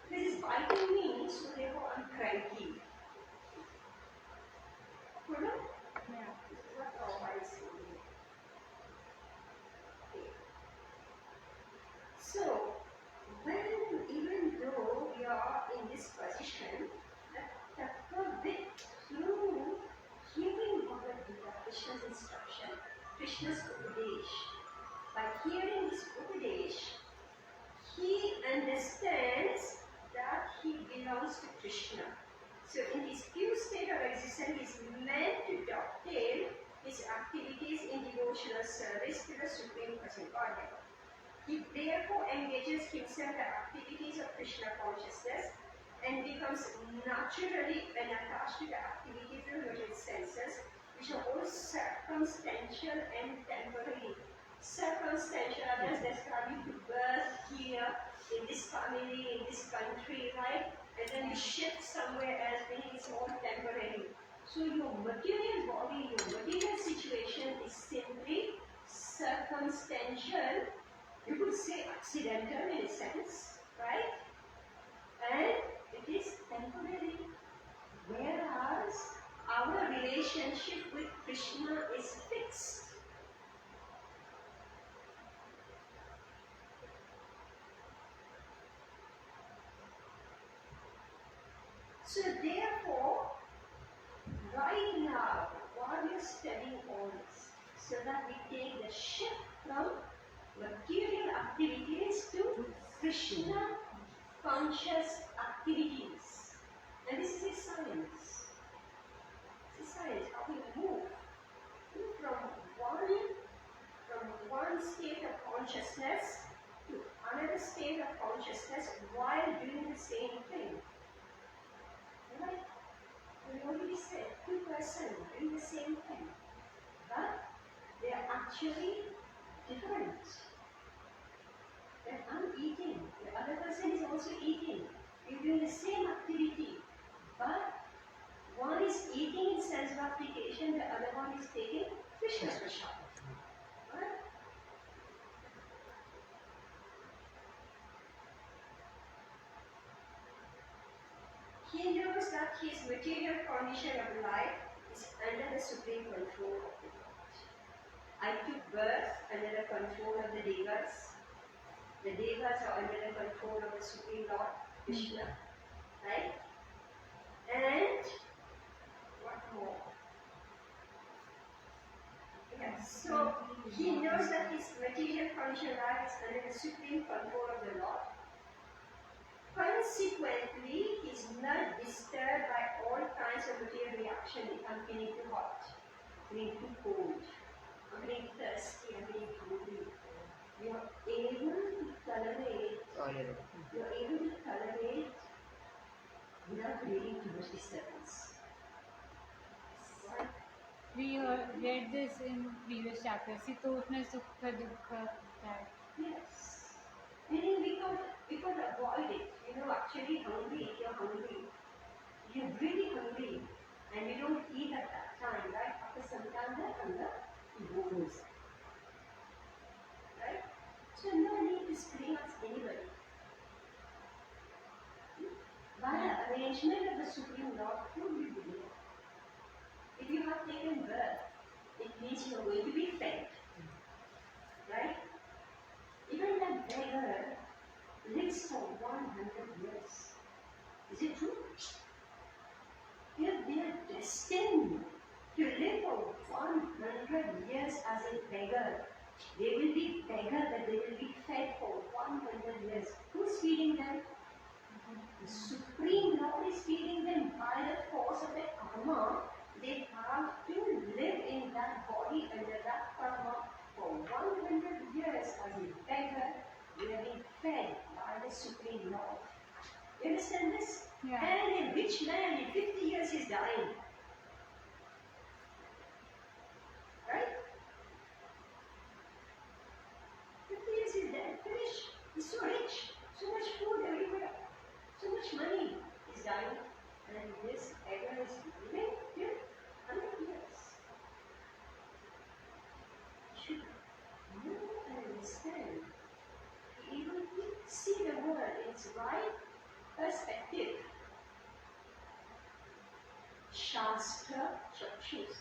This is biting me, so therefore I'm cranky. You know? Yeah. This is what all I see. Okay. So, even though we are in this position, the through hearing Bhagavad Gita, Krishna's instruction, Krishna's Upadesh, by hearing this Upadesh, he understands that he belongs to Krishna. So in his pure state of existence, he is meant to dovetail his activities in devotional service to the Supreme Person Godhead. He therefore engages himself in the activities of Krishna consciousness and becomes naturally attached to the activities of material senses, which are all circumstantial and temporary. Circumstantial, others describe you to birth here, in this family, in this country, right? And then you shift somewhere else, meaning it's all temporary. So your material body, your material situation is simply circumstantial. You could say accidental in a sense, right? And it is temporary. Whereas our relationship with Krishna is fixed. So therefore, right now, while we are studying all this, so that we take the shift from material activities to Krishna conscious activities. And this is a science. It's a science, how we move from one state of consciousness to another state of consciousness while doing the same thing. Right? We already said two persons doing the same thing, but they are actually different. That I'm eating, the other person is also eating. We're doing the same activity, but one is eating in sense of application, the other one is taking Krishna's prasad. Right? He knows that his material condition of life is under the supreme control of the Lord. I took birth under the control of the Devas. The Devas are under the control of the Supreme Lord, Krishna. Right? And not disturbed by all kinds of material reaction, I'm feeling too hot, feeling too cold, I'm feeling thirsty, I'm feeling hungry. You're able to tolerate, you're able to tolerate without leading too much disturbance. Right? We read this in previous chapters. Sitosna Sukha Dukha. That. Yes. Meaning we could avoid it. Actually hungry, if you're hungry, you're really hungry, and you don't eat at that time, right? After some time, that hunger goes. Right? So no need to scream at anybody. By the arrangement of the Supreme Lord, food will be there. If you have taken birth, it means you are going to be fed. Right? Even the beggar lives for 100 years. Is it true? They are destined to live for 100 years as a beggar. They will be beggar, but they will be fed for 100 years. Who's feeding them? The Supreme Lord is feeding them by the force of their karma. They have to live in that body under that karma for 100 years as a beggar. They are being fed by the Supreme Lord. You understand this? Yeah. And a rich man in 50 years is dying. Right? 50 years is dead, finished. He's so rich, so much food everywhere, so much money is dying. And this beggar is living till 100 years. You should know and understand, be able to see the world in its right perspective. Shastra Chakshus.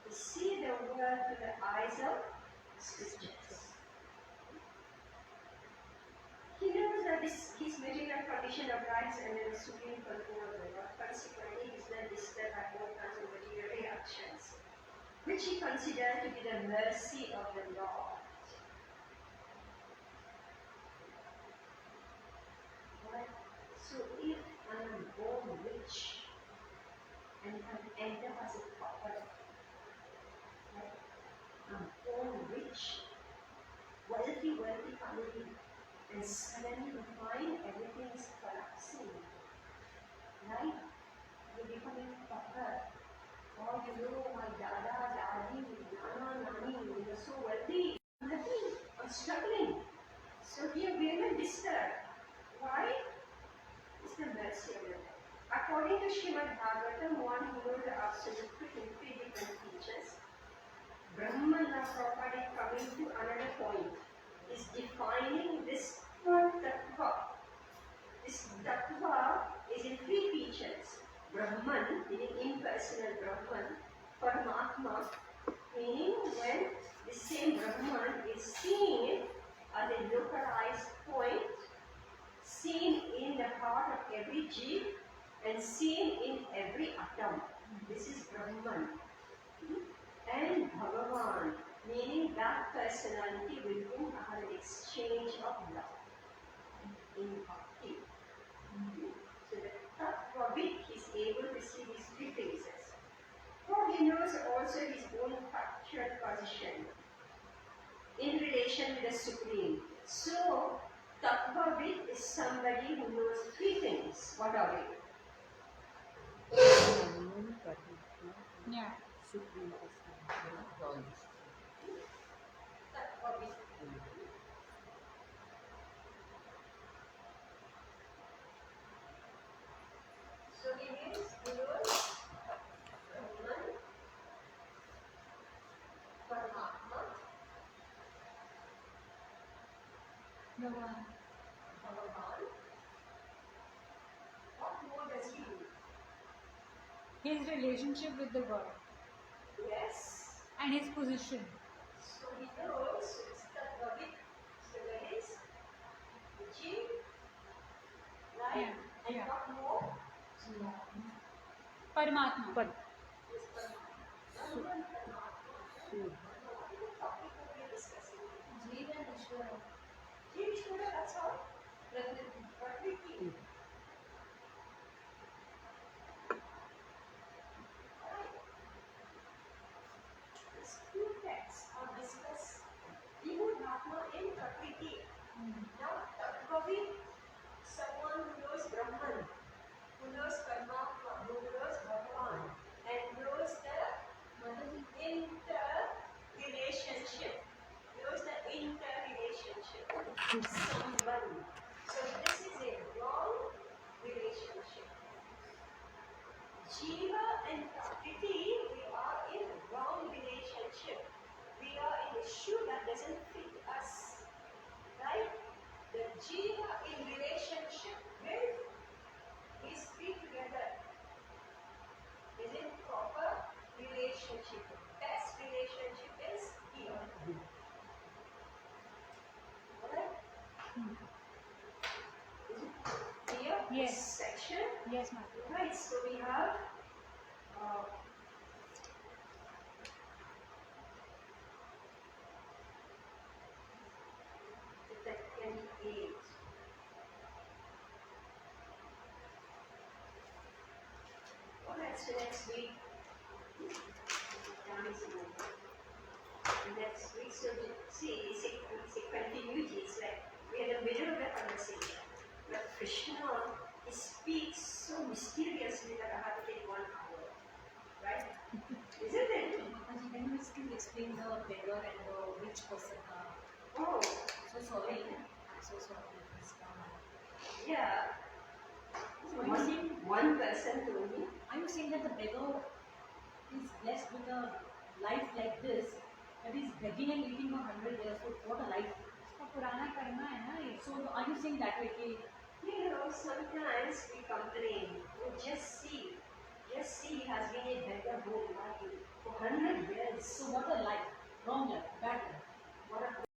To see the world through the eyes of scriptures. He knows that his material condition of rights and the supreme control of the Lord. Consequently, he is not disturbed by all kinds of material reactions, which he considered to be the mercy of the Lord. Right? So if I am born rich and I end up as a pauper, right? I'm born rich, wealthy family, and suddenly you find everything is collapsing. Right? You're becoming pauper. Or my dada, daddy, nana, nani, they were so wealthy. I'm happy, I'm struggling. So here we are not disturbed. Why? It's the mercy of God. According to Srimad Bhagavatam, one who knows the absolute truth in three different features, Brahman now properly coming to another point, is defining this tattva. This tattva is in three features. Brahman, meaning impersonal Brahman, Paramatma, meaning when the same Brahman is seen as a localized point, seen in the heart of every jeev, and seen in every atom. This is Brahman. And Bhagavan, meaning that personality with whom I have an exchange of love in bhakti. So the Tattvavit is able to see these three phases. For he knows also his own factual position in relation with the Supreme. So, Tattvavit is somebody who knows three things. What are they? Yeah. Tattvavit. So he knows Brahman, Paramatma, Bhagavan. Bhagavan. What more does he do? His relationship with the God Yes. and his position. So he knows it's Tattvavit. So that is the jeev, right? Yeah, And yeah. what more? Paramatma. Is Brahman, Paramatma. What topic are we discussing? Jeev and Ishvara. Jeev, Ishvara, that's all. someone. So this is a wrong relationship. Jiva and Prakriti, we are in wrong relationship. We are in a shoe that doesn't fit us. Right? The Jiva in relationship with these three together is in proper relationship. The best relationship is here. Alright? Is it clear? Yes. This section. Yes, Mata. Right, so we have the 28. Alright, so next week, next week, so see, it's a continuity, it's like we're in the middle of the conversation. But Krishna, he speaks so mysteriously that I have to take 1 hour. Right? Isn't it? Can you still explain the beggar and the rich person? Oh, So sorry. I'm so sorry. yeah. So are you saying, One person told me. are you saying that the beggar is blessed with a life like this, that is begging and eating for 100 years? So what a life. उसका पुराना कर्मा है ना ये. So are you saying that way? कि You know, sometimes we complain. Oh, just see, he has been a beggar whole life for 100 years. So what a life, wrong life, bad life.